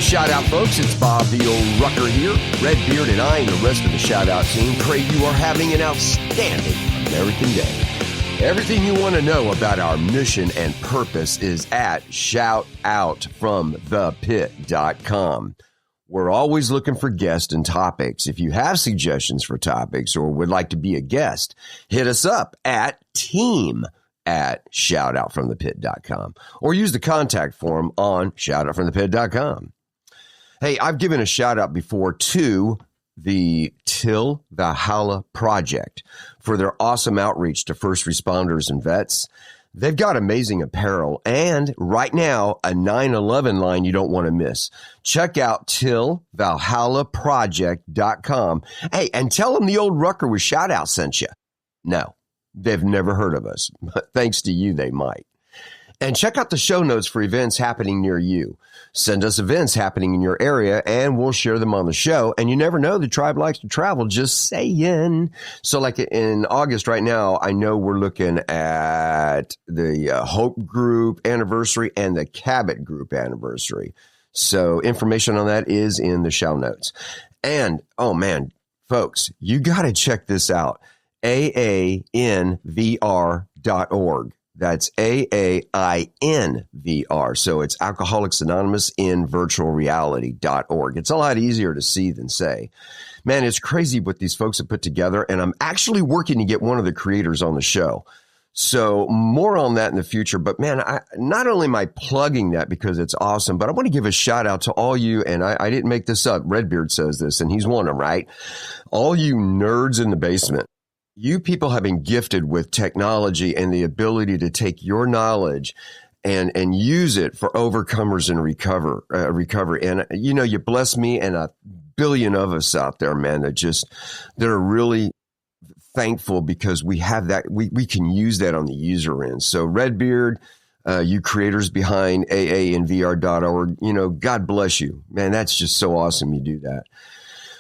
shout out, folks. It's Bob the Old Rucker here. Redbeard and I and the rest of the shout out team pray you are having an outstanding American Day. Everything you want to know about our mission and purpose is at shoutoutfromthepit.com. We're always looking for guests and topics. If you have suggestions for topics or would like to be a guest, hit us up at team@shoutoutfromthepit.com or use the contact form on shoutoutfromthepit.com. Hey, I've given a shout out before to the Till Valhalla Project for their awesome outreach to first responders and vets. They've got amazing apparel and right now a 9/11 line you don't want to miss. Check out tillvalhallaproject.com. Hey, and tell them the old Rucker with shout out sent you. No, they've never heard of us, but thanks to you, they might. And check out the show notes for events happening near you. Send us events happening in your area, and we'll share them on the show. And you never know, the tribe likes to travel, just saying. So like in August right now, I know we're looking at the Hope Group anniversary and the Cabot Group anniversary. So information on that is in the show notes. And, oh man, folks, you got to check this out. AANVR.org. That's AAINVR. So it's Alcoholics Anonymous in virtual reality.org. It's a lot easier to see than say. Man, it's crazy what these folks have put together. And I'm actually working to get one of the creators on the show. So more on that in the future. But man, not only am I plugging that because it's awesome, but I want to give a shout out to all you. And I didn't make this up. Redbeard says this, and he's one of them, right? All you nerds in the basement. You people have been gifted with technology and the ability to take your knowledge and use it for overcomers and recovery. And, you know, you bless me and a billion of us out there, man, that are really thankful because we have that. We can use that on the user end. So Redbeard, you creators behind AANVR.org, you know, God bless you, man. That's just so awesome. You do that.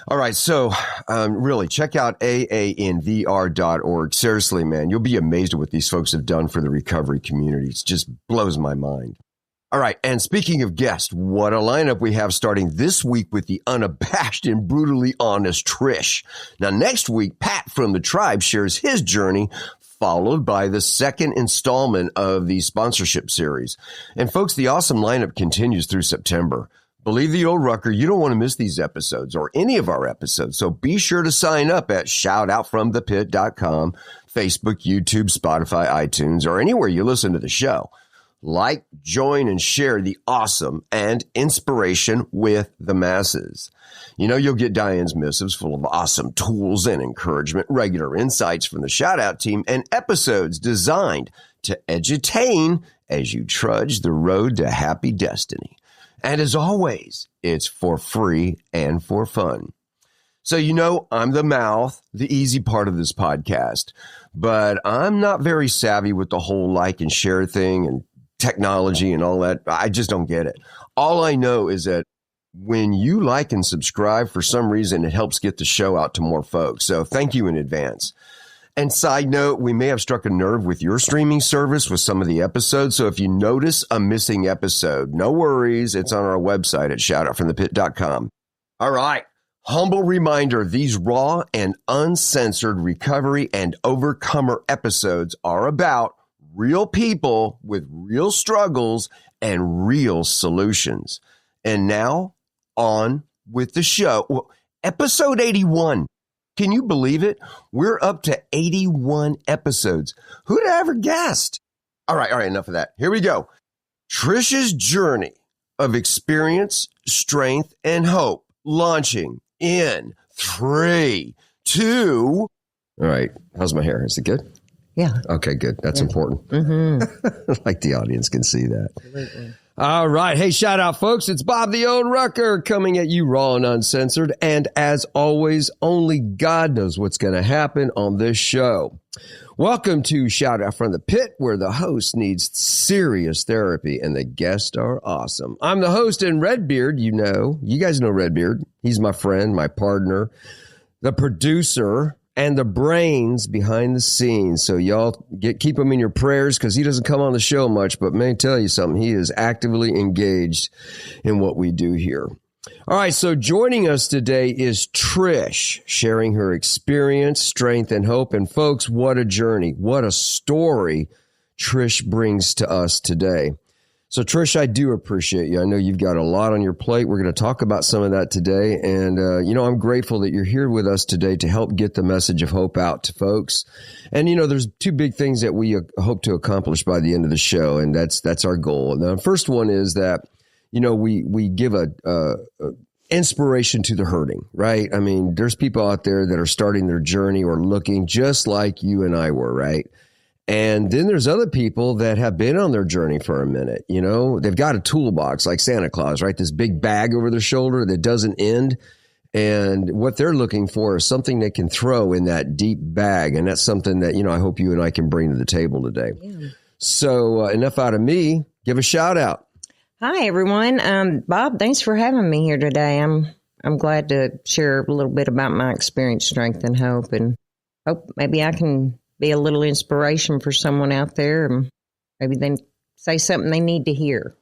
All right. So really check out AANVR.org. Seriously, man, you'll be amazed at what these folks have done for the recovery community. It just blows my mind. All right. And speaking of guests, what a lineup we have starting this week with the unabashed and brutally honest Trish. Now, next week, Pat from the tribe shares his journey, followed by the second installment of the sponsorship series. And folks, the awesome lineup continues through September. Believe the old Rucker, you don't want to miss these episodes or any of our episodes. So be sure to sign up at shoutoutfromthepit.com, Facebook, YouTube, Spotify, iTunes, or anywhere you listen to the show. Like, join, and share the awesome and inspiration with the masses. You know, you'll get Diane's missives full of awesome tools and encouragement, regular insights from the shout-out team, and episodes designed to edutain as you trudge the road to happy destiny. And as always, it's for free and for fun. So, you know, I'm the mouth, the easy part of this podcast, but I'm not very savvy with the whole like and share thing and technology and all that. I just don't get it. All I know is that when you like and subscribe, for some reason, it helps get the show out to more folks. So thank you in advance. And side note, we may have struck a nerve with your streaming service with some of the episodes. So if you notice a missing episode, no worries. It's on our website at shoutoutfromthepit.com. All right. Humble reminder, these raw and uncensored recovery and overcomer episodes are about real people with real struggles and real solutions. And now on with the show. Well, episode 81. Can you believe it? We're up to 81 episodes. Who'd have ever guessed? All right, enough of that. Here we go. Trish's journey of experience, strength, and hope launching in 3, 2. All right, how's my hair? Is it good? Yeah. Okay, good. That's important. Mm-hmm. Like the audience can see that. Absolutely. All right. Hey, shout out, folks. It's Bob the Old Rucker coming at you raw and uncensored. And as always, only God knows what's going to happen on this show. Welcome to Shout Out from the Pit, where the host needs serious therapy and the guests are awesome. I'm the host in Redbeard. You guys know Redbeard. He's my friend, my partner, the producer, and the brains behind the scenes. So y'all keep him in your prayers because he doesn't come on the show much, but may I tell you something, he is actively engaged in what we do here. All right, so joining us today is Trish, sharing her experience, strength, and hope. And folks, what a journey, what a story Trish brings to us today. So Trish, I do appreciate you. I know you've got a lot on your plate. We're going to talk about some of that today. And, I'm grateful that you're here with us today to help get the message of hope out to folks. And, there's two big things that we hope to accomplish by the end of the show. And that's our goal. And the first one is that, we give a inspiration to the hurting, right? I mean, there's people out there that are starting their journey or looking just like you and I were, right? And then there's other people that have been on their journey for a minute. They've got a toolbox like Santa Claus, right? This big bag over their shoulder that doesn't end. And what they're looking for is something they can throw in that deep bag. And that's something that, I hope you and I can bring to the table today. Yeah. So enough out of me. Give a shout out. Hi, everyone. Bob, thanks for having me here today. I'm glad to share a little bit about my experience, strength, and hope, and hope maybe I can be a little inspiration for someone out there, and maybe they say something they need to hear.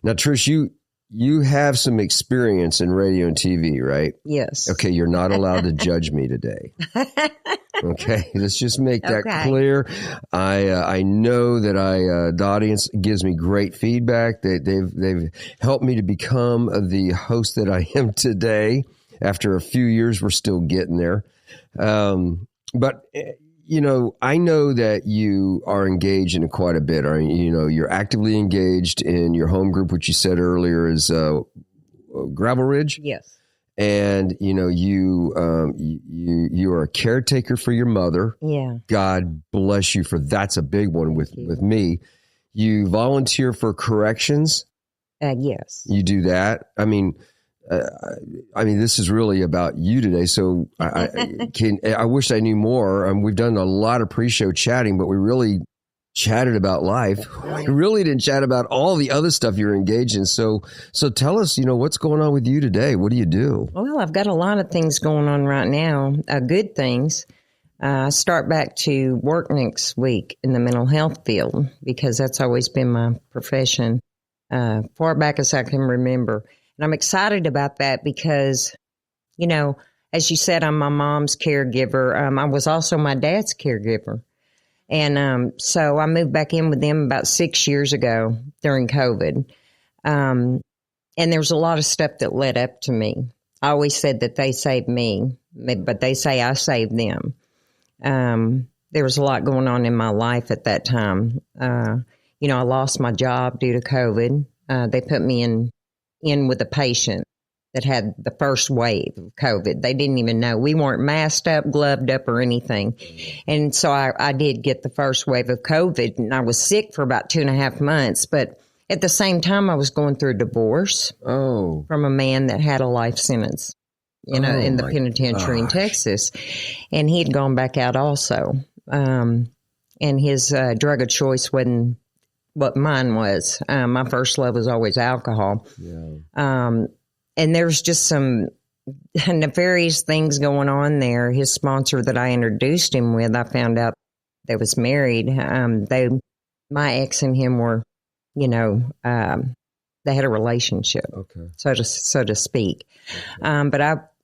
Now, Trish, you have some experience in radio and TV, right? Yes. Okay, you're not allowed to judge me today. Okay, let's just make that clear. I know that the audience gives me great feedback. They've helped me to become the host that I am today. After a few years, we're still getting there. But I know that you are engaged in quite a bit. You're actively engaged in your home group, which you said earlier is Gravel Ridge. Yes. And, you are a caretaker for your mother. Yeah. God bless you for that's a big one with me. You volunteer for corrections. Yes. You do that. I mean, this is really about you today. So I wish I knew more. We've done a lot of pre-show chatting, but we really chatted about life. We really didn't chat about all the other stuff you're engaged in. So tell us, what's going on with you today? What do you do? Well, I've got a lot of things going on right now. Good things. I start back to work next week in the mental health field because that's always been my profession, far back as I can remember. And I'm excited about that because, as you said, I'm my mom's caregiver. I was also my dad's caregiver. And so I moved back in with them about 6 years ago during COVID. And there was a lot of stuff that led up to me. I always said that they saved me, but they say I saved them. There was a lot going on in my life at that time. I lost my job due to COVID. They put me in with a patient that had the first wave of COVID. They didn't even know. We weren't masked up, gloved up, or anything. And so I did get the first wave of COVID, and I was sick for about 2.5 months. But at the same time, I was going through a divorce from a man that had a life sentence, in the penitentiary in Texas. And he had gone back out also. And his drug of choice wasn't what mine was. My first love was always alcohol. Yeah. And there's just some nefarious things going on there. His sponsor that I introduced him with, I found out they was married. My ex and him were, they had a relationship, so to speak. Okay. But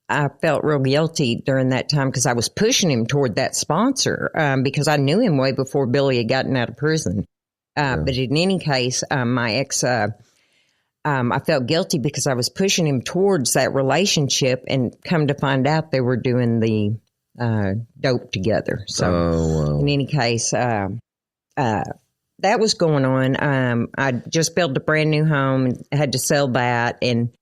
I felt real guilty during that time because I was pushing him toward that sponsor because I knew him way before Billy had gotten out of prison. But in any case, my ex, I felt guilty because I was pushing him towards that relationship, and come to find out they were doing the dope together. So in any case, that was going on. I just built a brand new home and had to sell that, and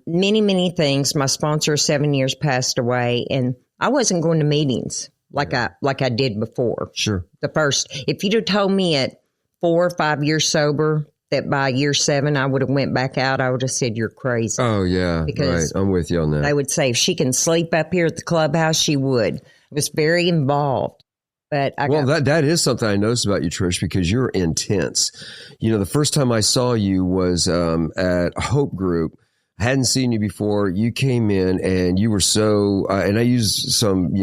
many, many things. My sponsor of 7 years passed away, and I wasn't going to meetings like I did before. Sure. If you'd have told me at 4 or 5 years sober that by year 7 I would have went back out, I would have said you're crazy. Oh yeah, because right. I'm with you on that. They would say if she can sleep up here at the clubhouse, she would. I was very involved. But that is something I noticed about you, Trish, because you're intense. The first time I saw you was at Hope Group. hadn't seen you before. You came in and you were so, and I use some,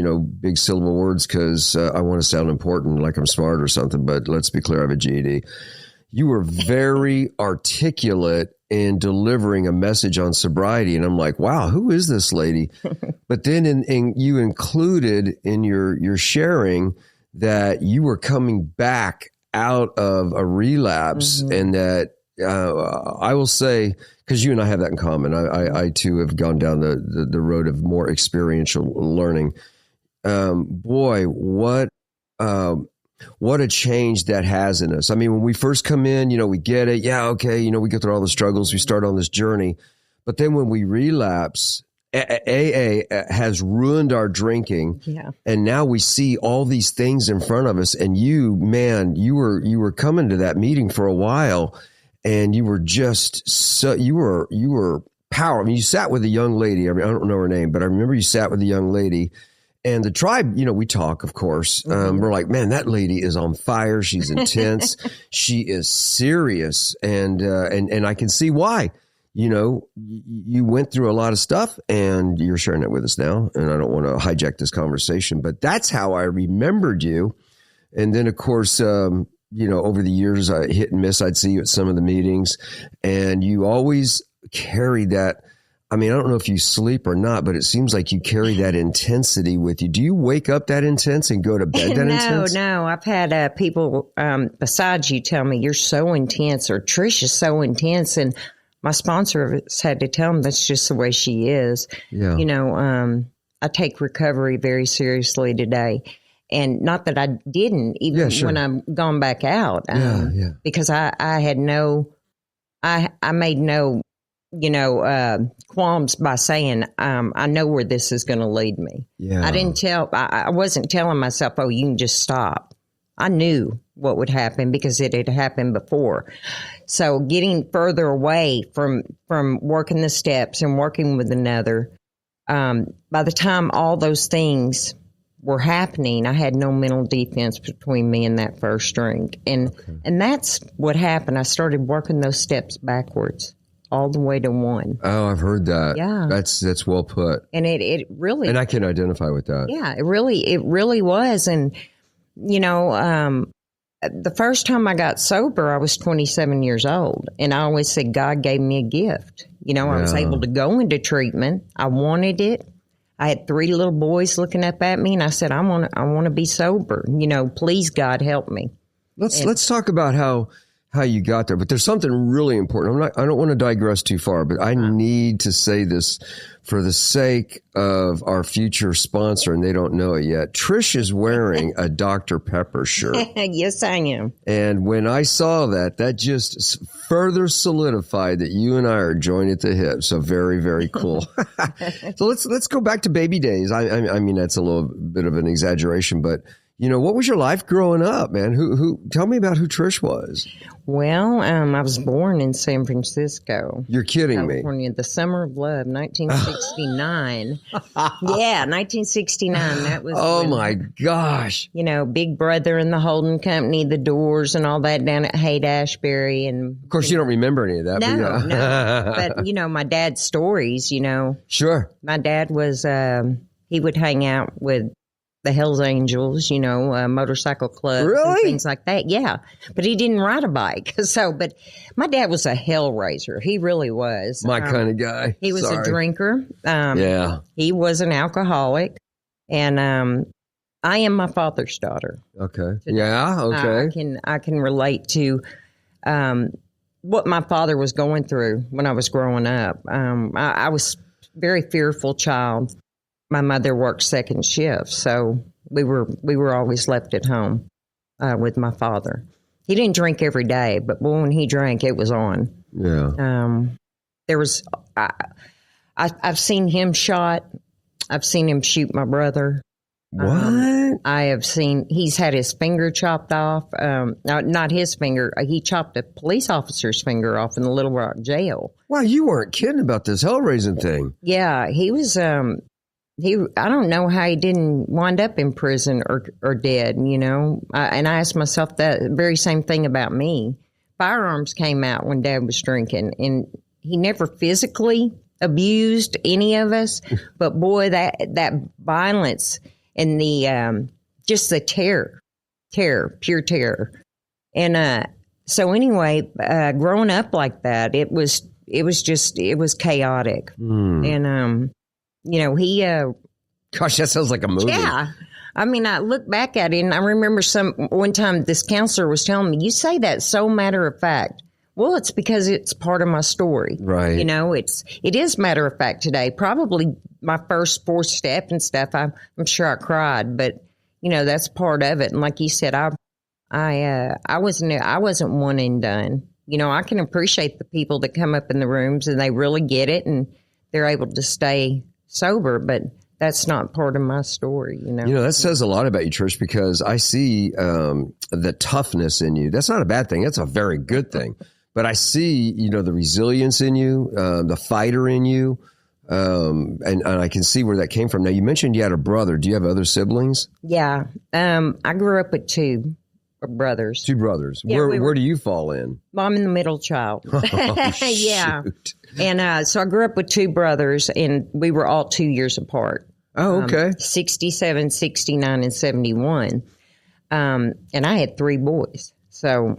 big syllable words because I want to sound important, like I'm smart or something, but let's be clear, I have a GED. You were very articulate in delivering a message on sobriety. And I'm like, wow, who is this lady? But then you included in your sharing that you were coming back out of a relapse, and that I will say, because you and I have that in common. I too have gone down the road of more experiential learning. Boy, what a change that has in us. I mean, when we first come in, we get it. Yeah, okay, we go through all the struggles. We start on this journey. But then when we relapse, AA has ruined our drinking. Yeah. And now we see all these things in front of us. And you were coming to that meeting for a while. And you were just you were powerful. I mean, you sat with a young lady. I mean, I don't know her name, but I remember you sat with a young lady. And the tribe, we talk, of course. We're like, man, that lady is on fire. She's intense. She is serious, and I can see why. You went through a lot of stuff, and you're sharing it with us now. And I don't want to hijack this conversation, but that's how I remembered you. And then, of course, over the years, I hit and miss. I'd see you at some of the meetings, and you always carry that. I mean, I don't know if you sleep or not, but it seems like you carry that intensity with you. Do you wake up that intense and go to bed that intense? No. I've had people besides you tell me you're so intense, or Trish is so intense, and my sponsor has had to tell them that's just the way she is. Yeah. I take recovery very seriously today. And not that I didn't, even when I'm gone back out, because I made no, qualms by saying, I know where this is going to lead me. Yeah. I wasn't telling myself, oh, you can just stop. I knew what would happen because it had happened before. So getting further away from working the steps and working with another, by the time all those things were happening, I had no mental defense between me and that first drink. And that's what happened. I started working those steps backwards all the way to one. Oh, I've heard that. Yeah. That's well put. And it really, and I can identify with that. Yeah, it really was. And, the first time I got sober, I was 27 years old. And I always said, God gave me a gift. I was able to go into treatment. I wanted it. I had 3 little boys looking up at me, and I said, I want to be sober. Please, God, help me. Let's talk about how you got there. But there's something really important. I don't want to digress too far, but I need to say this for the sake of our future sponsor, and they don't know it yet. Trish is wearing a Dr. Pepper shirt. Yes, I am. And when I saw that just further solidified that you and I are joined at the hip. So very, very cool. So let's go back to baby days. I mean, that's a little bit of an exaggeration, but what was your life growing up, man? Who? Tell me about who Trish was. Well, I was born in San Francisco. You're kidding California, me. The summer of love, 1969. Yeah, 1969. That was. Oh my gosh. Big Brother and the Holding Company, the Doors, and all that down at Haight-Ashbury, and of course you don't remember any of that. No. But my dad's stories. Sure. My dad was. He would hang out with the Hells Angels, motorcycle clubs and things like that. Yeah. But he didn't ride a bike. But my dad was a hell raiser. He really was. My kind of guy. He was a drinker. He was an alcoholic. And I am my father's daughter. Okay. Yeah. Okay. I can relate to what my father was going through when I was growing up. I was a very fearful child. My mother worked second shift, so we were always left at home with my father. He didn't drink every day, but when he drank, it was on. Yeah. There was I've seen him shot. I've seen him shoot my brother. What? I have seen he's had his finger chopped off. Not his finger. He chopped a police officer's finger off in the Little Rock jail. Wow, you weren't kidding about this hell raising thing. Yeah, he was. I don't know how he didn't wind up in prison or dead, and I asked myself that very same thing about me. Firearms came out when Dad was drinking, and he never physically abused any of us, but boy, that violence and the just the terror, pure terror. And so anyway, growing up like that, it was chaotic. And he Gosh, that sounds like a movie. yeah. I mean, I look back at it and I remember one time this counselor was telling me, you say that so matter of fact. Well, it's because it's part of my story. Right. It is matter of fact today. Probably my first 4 step and stuff, I'm sure I cried, but that's part of it. And like you said, I wasn't one and done. I can appreciate the people that come up in the rooms and they really get it and they're able to stay sober, but that's not part of my story, That says a lot about you, Trish, because I see the toughness in you. That's not a bad thing. That's a very good thing. But I see, the resilience in you, the fighter in you, and I can see where that came from. Now, you mentioned you had a brother. Do you have other siblings? Yeah. I grew up with 2 brothers. 2 brothers. Yeah, where do you fall in? I'm the middle child. Oh, yeah. shoot. And so I grew up with 2 brothers, and we were all 2 years apart. Oh, okay. 67, 69, and 71. And I had 3 boys. So,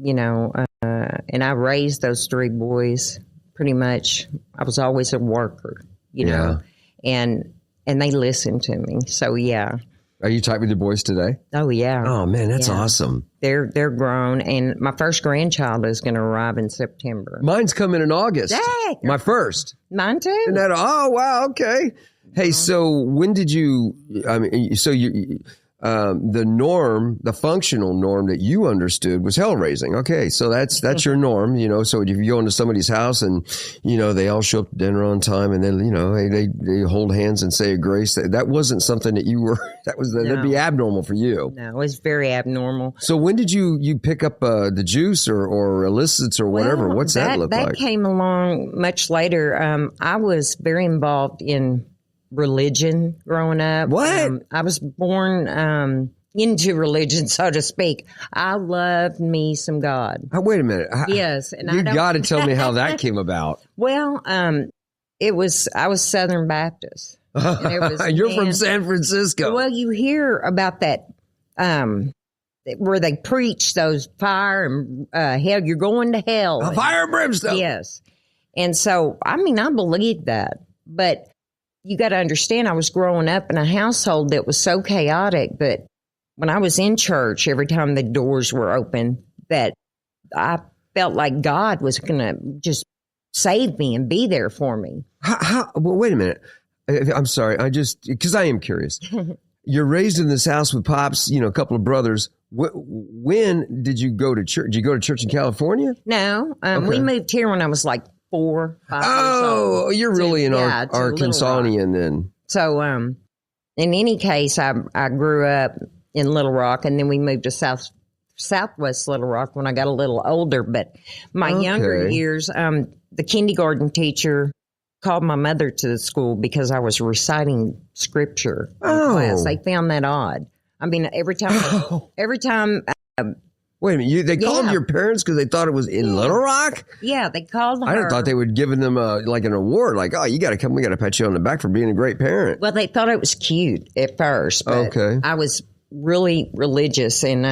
and I raised those 3 boys pretty much. I was always a worker, know, and they listened to me. So, yeah. Are you tight with your boys today? Oh, yeah. Oh, man, that's awesome. They're grown, and my first grandchild is going to arrive in September. Mine's coming in August. Dang. My first. Mine too. And oh, wow, okay. Hey, so when did you, the norm, the functional norm that you understood was hell raising. Okay, so that's your norm, so if you go into somebody's house and, they all show up to dinner on time and then, they hold hands and say a grace. That wasn't something that you were, that'd be abnormal for you. No, it was very abnormal. So when did you pick up the juice or illicits or whatever? What's that look like? That came along much later. I was very involved in religion growing up. What? I was born into religion, so to speak. I loved me some God. Wait a minute. Yes, and you got to tell me how that came about. Well, I was Southern Baptist. You're from San Francisco. Well, you hear about that where they preach those fire and hell. You're going to hell. Fire and brimstone. Yes, and so I believed that, but you got to understand, I was growing up in a household that was so chaotic that when I was in church, every time the doors were open, that I felt like God was going to just save me and be there for me. Well, wait a minute. I'm sorry. Because I am curious. You're raised in this house with pops, a couple of brothers. When did you go to church? Did you go to church in California? No. We moved here when I was like 4, 5 years old. Oh, you're really an Arkansanian then. So, in any case, I grew up in Little Rock, and then we moved to Southwest Little Rock when I got a little older. But my younger years, the kindergarten teacher called my mother to the school because I was reciting scripture in class. They found that odd. Every time. Wait a minute, they called your parents because they thought it was in Little Rock? Yeah, they called her. I thought they would give them like an award, like, oh, you got to come, we got to pat you on the back for being a great parent. Well, they thought it was cute at first, but I was really religious, and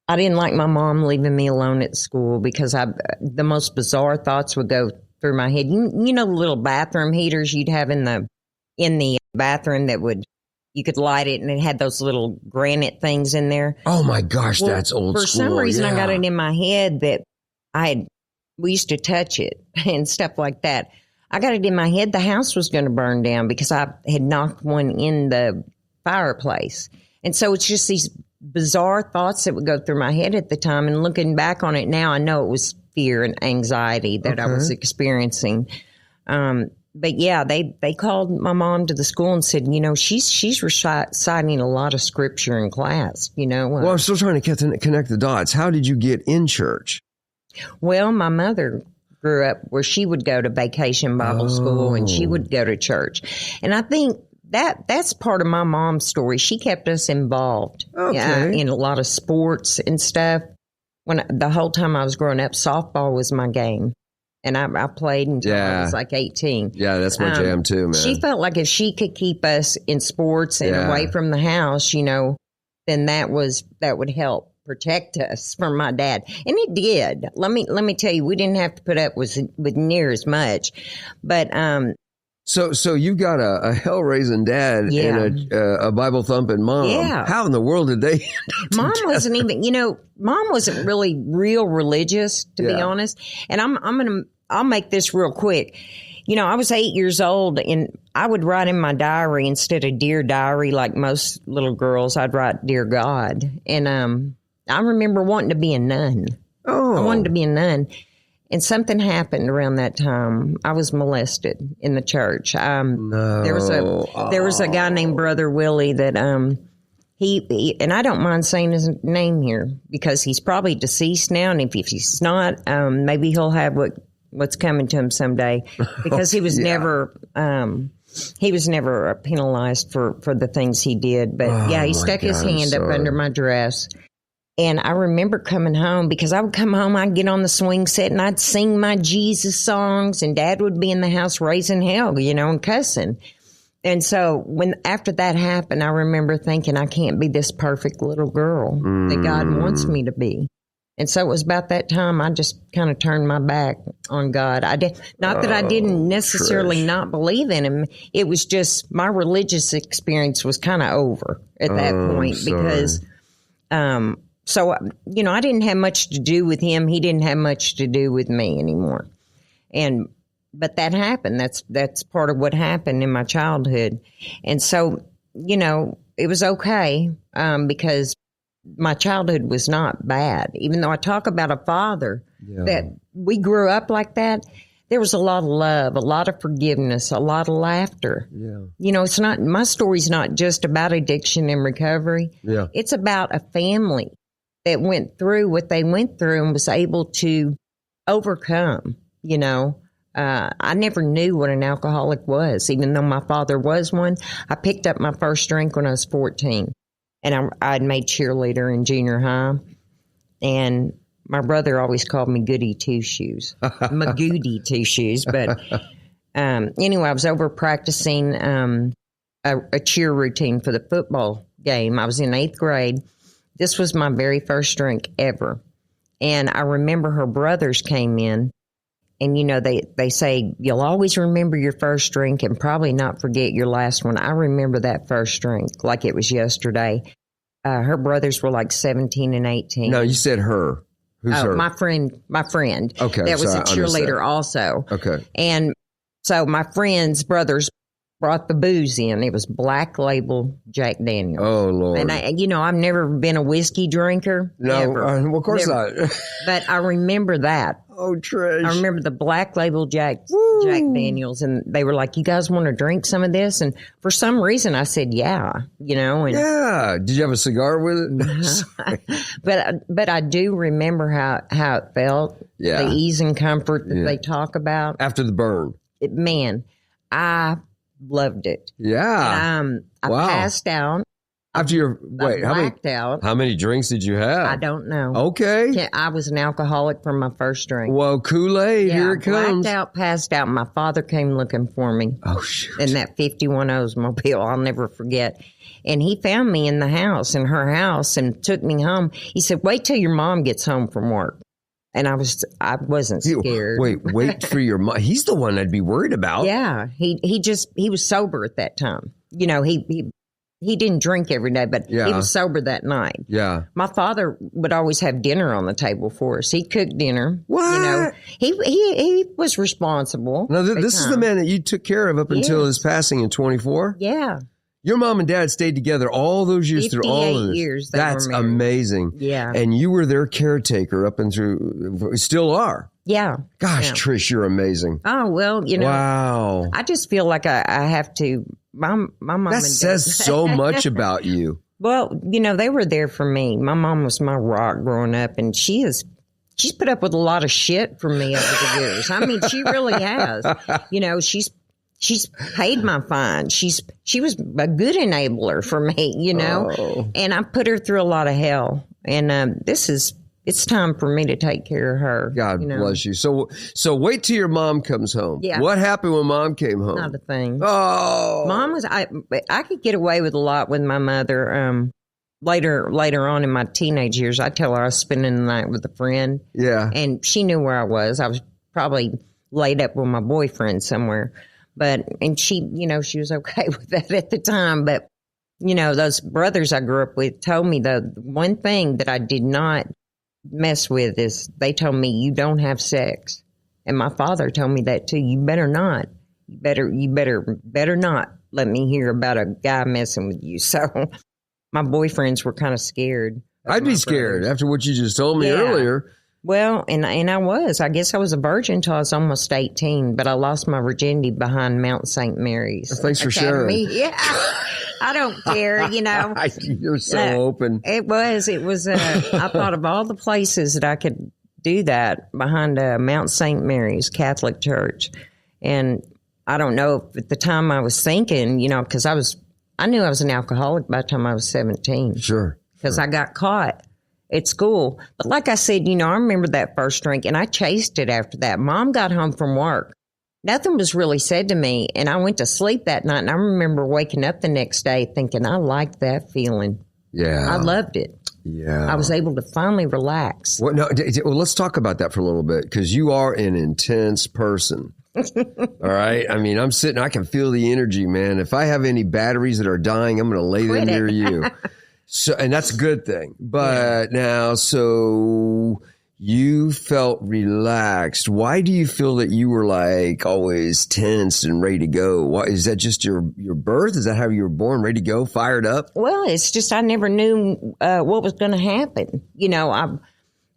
I didn't like my mom leaving me alone at school because the most bizarre thoughts would go through my head. You know the little bathroom heaters you'd have in the bathroom that you could light it, and it had those little granite things in there. Oh my gosh, that's old school. For some reason, I got it in my head that we used to touch it and stuff like that. I got it in my head the house was going to burn down because I had knocked one in the fireplace. And so it's just these bizarre thoughts that would go through my head at the time. And looking back on it now, I know it was fear and anxiety that I was experiencing. But yeah, they called my mom to the school and said, she's reciting a lot of scripture in class, Well, I'm still trying to connect the dots. How did you get in church? Well, my mother grew up where she would go to vacation Bible school and she would go to church. And I think that's part of my mom's story. She kept us involved in a lot of sports and stuff. The whole time I was growing up, softball was my game. And I played until I was like 18. Yeah, that's my jam too, man. She felt like if she could keep us in sports and away from the house, then that would help protect us from my dad. And it did. Let me tell you, we didn't have to put up with near as much. But So you got a hell-raising dad and a Bible-thumping mom. Yeah. How in the world did they Mom wasn't even, Mom wasn't really real religious, to be honest. And I'll make this real quick. I was 8 years old, and I would write in my diary instead of Dear Diary, like most little girls, I'd write Dear God. And I remember wanting to be a nun. Oh. I wanted to be a nun. And something happened around that time. I was molested in the church. No. There was a guy named Brother Willie that he and I don't mind saying his name here because he's probably deceased now, and if he's not, maybe he'll have what's coming to him someday, because he was never penalized for the things he did. But he stuck his hand up under my dress. And I remember coming home, because I would come home, I'd get on the swing set and I'd sing my Jesus songs, and Dad would be in the house raising hell, and cussing. And so after that happened, I remember thinking, I can't be this perfect little girl that God wants me to be. And so it was about that time I just kind of turned my back on God. Not that I didn't necessarily not believe in him. It was just my religious experience was kind of over at that point because so, I didn't have much to do with him. He didn't have much to do with me anymore. But that happened. That's part of what happened in my childhood. And so, it was okay because my childhood was not bad. Even though I talk about a father that we grew up like that, there was a lot of love, a lot of forgiveness, a lot of laughter. Yeah. It's not, my story's not just about addiction and recovery. Yeah. It's about a family that went through what they went through and was able to overcome, I never knew what an alcoholic was, even though my father was one. I picked up my first drink when I was 14, and I'd made cheerleader in junior high. And my brother always called me Goody Two Shoes, my Goody Two Shoes. But anyway, I was over practicing a cheer routine for the football game. I was in 8th grade. This was my very first drink ever. And I remember her brothers came in, and, they say, you'll always remember your first drink and probably not forget your last one. I remember that first drink like it was yesterday. Her brothers were like 17 and 18. No, you said her. Who's her? My friend. Okay. That was a cheerleader also. Okay. And so my friend's brothers brought the booze in. It was Black Label Jack Daniels. Oh, Lord. And I've never been a whiskey drinker. No, well, of course not. But I remember that. Oh, Trish. I remember the Black Label Jack Daniels, and they were like, you guys want to drink some of this? And for some reason I said, yeah, And, yeah. Did you have a cigar with it? But I do remember how it felt. Yeah. The ease and comfort that they talk about. After the burn. I loved it. Yeah. I passed out. After how many drinks did you have? I don't know. Okay. I was an alcoholic from my first drink. Well, Kool-Aid, here it comes. Blacked out, passed out. My father came looking for me. Oh, shoot. In that 51 Oldsmobile, I'll never forget. And he found me in the house, in her house, and took me home. He said, wait till your mom gets home from work. And I wasn't scared. Wait for your mom. He's the one I'd be worried about. Yeah. He was sober at that time. He didn't drink every day, but he was sober that night. Yeah. My father would always have dinner on the table for us. He'd cook dinner. What? He was responsible. Now, this is the man that you took care of up until his passing in 24? Yeah. Your mom and dad stayed together all those years through all of this. 58 years. That's amazing. Yeah. And you were their caretaker up and through, still are. Yeah. Gosh, Trish, you're amazing. Oh, well, Wow. I just feel like I have to, my mom and dad. That says so much about you. Well, they were there for me. My mom was my rock growing up, and she's put up with a lot of shit from me over the years. I mean, she really has. She's paid my fine. She was a good enabler for me, and I put her through a lot of hell. And this is it's time for me to take care of her. God bless you. So wait till your mom comes home. Yeah. What happened when mom came home? Not a thing. Oh. Mom was, I could get away with a lot with my mother. Later on in my teenage years, I tell her I was spending the night with a friend. Yeah. And she knew where I was. I was probably laid up with my boyfriend somewhere. And she was okay with that at the time. But, those brothers I grew up with told me the one thing that I did not mess with is they told me, you don't have sex. And my father told me that too. You better not. You better not let me hear about a guy messing with you. So my boyfriends were kind of scared. I'd be scared after what you just told me earlier. Well, and I was. I guess I was a virgin until I was almost 18, but I lost my virginity behind Mount St. Mary's. Thanks for sharing. Yeah. I don't care, You're so open. It was. I thought of all the places that I could do that behind Mount St. Mary's Catholic Church. And I don't know if at the time I was thinking, because I knew I was an alcoholic by the time I was 17. Sure. Because I got caught at school. But like I said, I remember that first drink and I chased it after that. Mom got home from work. Nothing was really said to me, and I went to sleep that night, and I remember waking up the next day thinking, I liked that feeling. Yeah. I loved it. Yeah. I was able to finally relax. Well, let's talk about that for a little bit, because you are an intense person. All right? I mean, I can feel the energy, man. If I have any batteries that are dying, I'm going to lay them near you. So, and that's a good thing. But now, so you felt relaxed. Why do you feel that you were like always tense and ready to go? Why, is that just your birth? Is that how you were born, ready to go, fired up? Well, it's just I never knew what was going to happen. The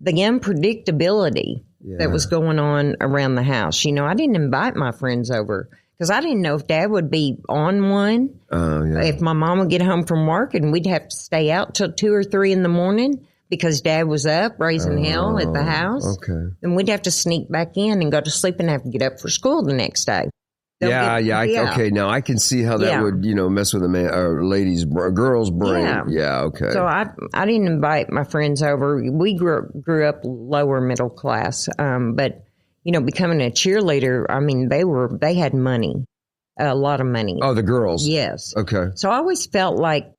unpredictability that was going on around the house. I didn't invite my friends over because I didn't know if Dad would be on one. If my mom would get home from work and we'd have to stay out till 2 or 3 in the morning. Because Dad was up raising hell at the house. Okay. And we'd have to sneak back in and go to sleep and have to get up for school the next day. Okay, now I can see how that would, mess with a girl's brain. Yeah, okay. So I didn't invite my friends over. We grew up lower middle class. But, becoming a cheerleader, I mean, they had money, a lot of money. Oh, the girls? Yes. Okay. So I always felt like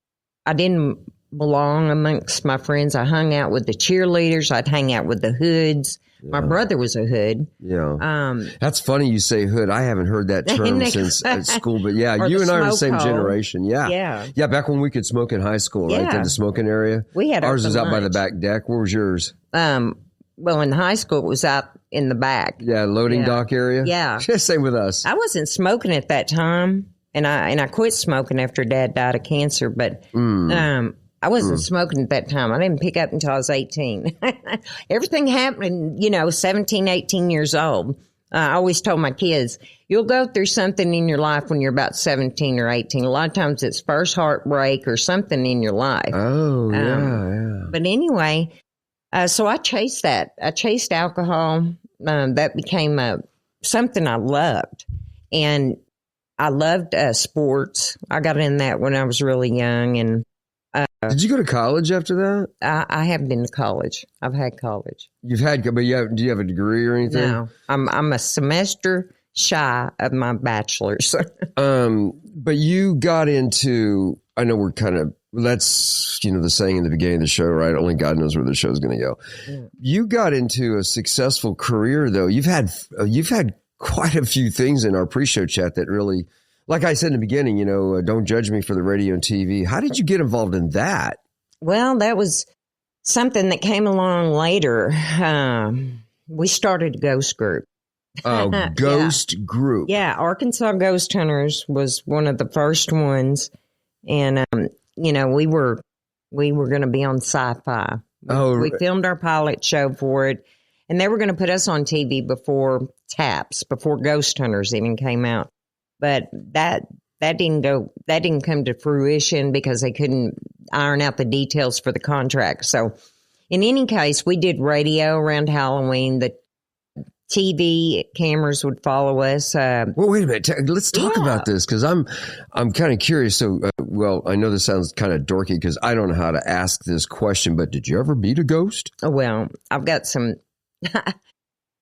I didn't belong amongst my friends. I hung out with the cheerleaders. I'd hang out with the hoods. Yeah. My brother was a hood. Yeah. That's funny you say hood. I haven't heard that term since school, but yeah, you and I are the same generation. Yeah. Yeah. Yeah. Back when we could smoke in high school, right? Yeah. The smoking area. We had ours was out by the back deck. Where was yours? Well, in high school, it was out in the back. Yeah. Loading dock area. Yeah. Same with us. I wasn't smoking at that time. And I quit smoking after Dad died of cancer, but, I wasn't smoking at that time. I didn't pick up until I was 18. Everything happened, 17, 18 years old. I always told my kids, you'll go through something in your life when you're about 17 or 18. A lot of times it's first heartbreak or something in your life. Oh, yeah. But anyway, so I chased that. I chased alcohol. That became something I loved. And I loved sports. I got in that when I was really young, and did you go to college after that? I haven't been to college. I've had college. You've had, but do you have a degree or anything? No, I'm a semester shy of my bachelor's. But you got into, I know that's, the saying in the beginning of the show, right? Only God knows where the show's going to go. Yeah. You got into a successful career, though. You've had quite a few things in our pre-show chat that really, like I said in the beginning, don't judge me for the radio and TV. How did you get involved in that? Well, that was something that came along later. We started a ghost group. Oh, ghost group. Yeah, Arkansas Ghost Hunters was one of the first ones. And, we were going to be on Sci-Fi. We filmed our pilot show for it. And they were going to put us on TV before Ghost Hunters even came out. But that didn't come to fruition because they couldn't iron out the details for the contract. So in any case, we did radio around Halloween. TV cameras would follow us. Well, wait a minute. Let's talk about this because I'm kind of curious. So, well, I know this sounds kind of dorky because I don't know how to ask this question, but did you ever meet a ghost? Well, I've got some.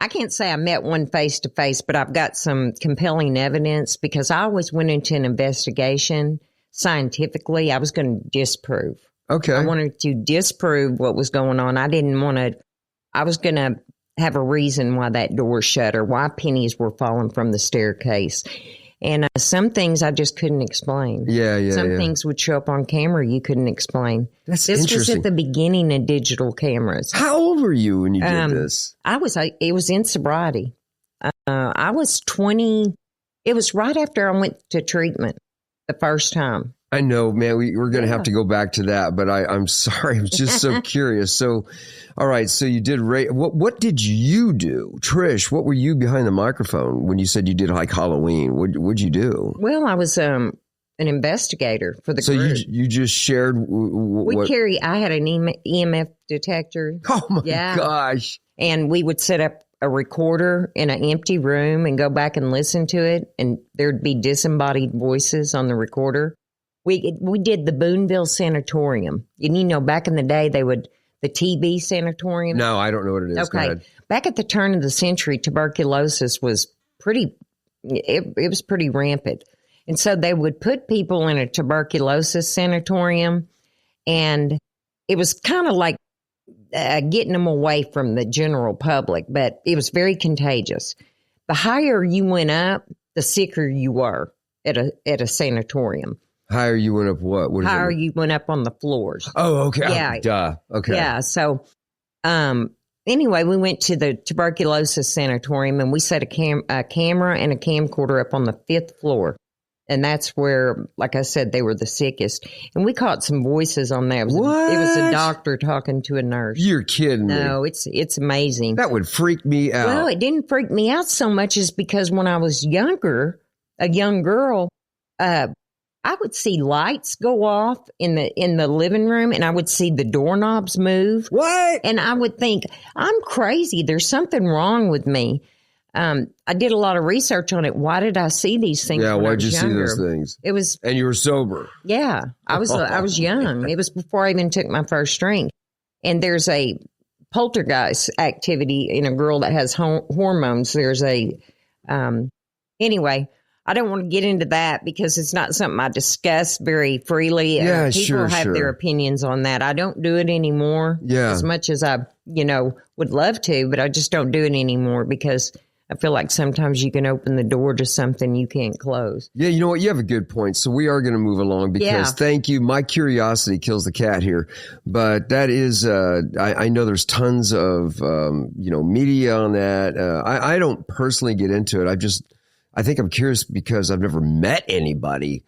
I can't say I met one face to face, but I've got some compelling evidence because I always went into an investigation scientifically. I was going to disprove. Okay. I wanted to disprove what was going on. I didn't want to. I was going to have a reason why that door shut or why pennies were falling from the staircase. And some things I just couldn't explain. Some things would show up on camera you couldn't explain. This was at the beginning of digital cameras. How old were you when you did this? It was in sobriety. I was 20. It was right after I went to treatment the first time. I know, man, we're going to have to go back to that, but I'm sorry. I'm just so curious. So, all right. So you did, what did you do? Trish, what were you behind the microphone when you said you did like Halloween? What'd you do? Well, I was an investigator for the group. So you just shared I had an EMF detector. Oh my gosh. And we would set up a recorder in an empty room and go back and listen to it. And there'd be disembodied voices on the recorder. We did the Boonville Sanatorium. And, back in the day, the TB Sanatorium. No, I don't know what it is. Okay. Back at the turn of the century, tuberculosis was it was pretty rampant. And so they would put people in a tuberculosis sanatorium, and it was kind of like getting them away from the general public, but it was very contagious. The higher you went up, the sicker you were at a sanatorium. Higher you went up what? Higher you went up on the floors. Oh, okay. Yeah. Duh. Okay. Yeah. So, anyway, we went to the tuberculosis sanatorium and we set a camera and a camcorder up on the 5th floor. And that's where, like I said, they were the sickest. And we caught some voices on that. It was a doctor talking to a nurse. You're kidding me. No, it's amazing. That would freak me out. Well, it didn't freak me out so much as because when I was younger, a young girl, I would see lights go off in the living room, and I would see the doorknobs move. What? And I would think, I'm crazy. There's something wrong with me. I did a lot of research on it. Why did I see these things? Yeah, why'd you younger? see those things? It was, and you were sober. Yeah, I was young. It was before I even took my first drink. And there's a poltergeist activity in a girl that has hormones. There's anyway. I don't want to get into that because it's not something I discuss very freely. Yeah, people have their opinions on that. I don't do it anymore as much as I, would love to, but I just don't do it anymore because I feel like sometimes you can open the door to something you can't close. Yeah, you know what? You have a good point. So we are going to move along because thank you. My curiosity kills the cat here. But that is, I know there's tons of, media on that. I don't personally get into it. I think I'm curious because I've never met anybody,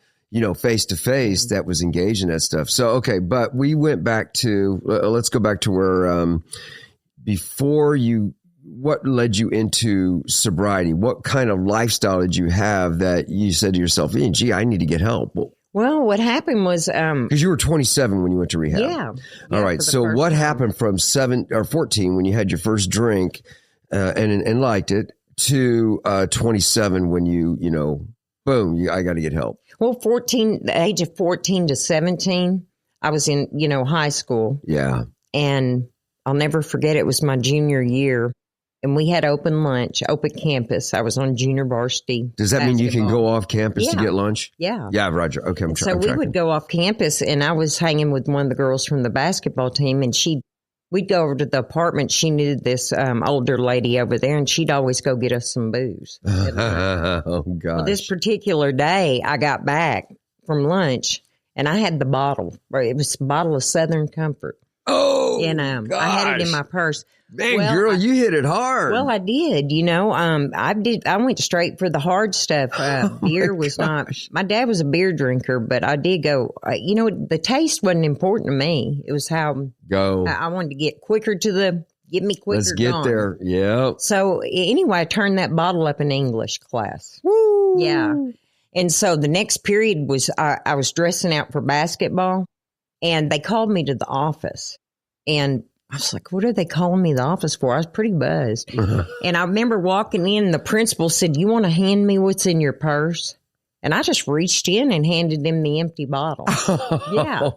face to face that was engaged in that stuff. So, okay. But we went back to, let's go back to where, what led you into sobriety? What kind of lifestyle did you have that you said to yourself, gee, I need to get help? Well, what happened was, because you were 27 when you went to rehab. Yeah. All right. So what happened from 7 or 14 when you had your first drink, and liked it, to 27 when boom, I got to get help? Well, the age of 14 to 17, I was in, high school. Yeah. And I'll never forget, it was my junior year. And we had open lunch, open campus. I was on junior varsity. Does that mean you can go off campus to get lunch? Yeah. Yeah, Roger. Okay, So we would go off campus, and I was hanging with one of the girls from the basketball team, and we'd go over to the apartment. She knew this older lady over there, and she'd always go get us some booze. Oh, gosh. Well, this particular day, I got back from lunch, and I had the bottle. It was a bottle of Southern Comfort. Oh, and I had it in my purse. Man, girl, you hit it hard. Well, I did. I went straight for the hard stuff. Beer was not. My dad was a beer drinker, but I did go. The taste wasn't important to me. It was how I wanted to get quicker get me quicker. Let's get there. Yeah. So anyway, I turned that bottle up in English class. Woo! Yeah. And so the next period was I was dressing out for basketball, and they called me to the office. And I was like, what are they calling me the office for? I was pretty buzzed. And I remember walking in, the principal said, you want to hand me what's in your purse? And I just reached in and handed him the empty bottle. Yeah.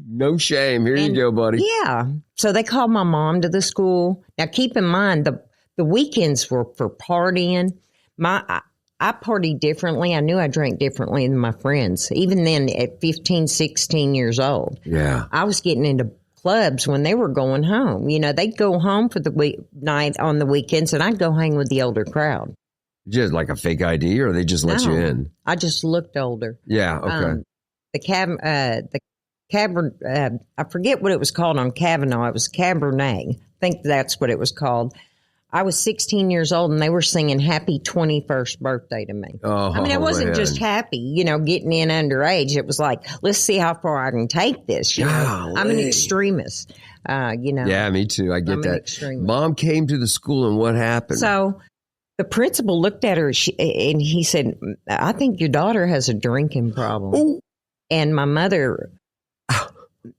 No shame. Here you go, buddy. Yeah. So they called my mom to the school. Now, keep in mind, the weekends were for partying. I partied differently. I knew I drank differently than my friends. Even then, at 15, 16 years old. Yeah. I was getting into clubs when they were going home. You know, they'd go home for the night on the weekends, and I'd go hang with the older crowd. Just like a fake ID, or they just let you in? I just looked older. Yeah, okay. I forget what it was called on Kavanaugh. It was Cabernet. I think that's what it was called. I was 16 years old, and they were singing Happy 21st Birthday to me. Oh, I mean, I wasn't just happy, you know, getting in underage. It was like, let's see how far I can take this. You know? I'm an extremist, you know. Yeah, me too. I get I'm that. Mom came to the school, and what happened? So the principal looked at her, and he said, I think your daughter has a drinking problem. Ooh. And my mother,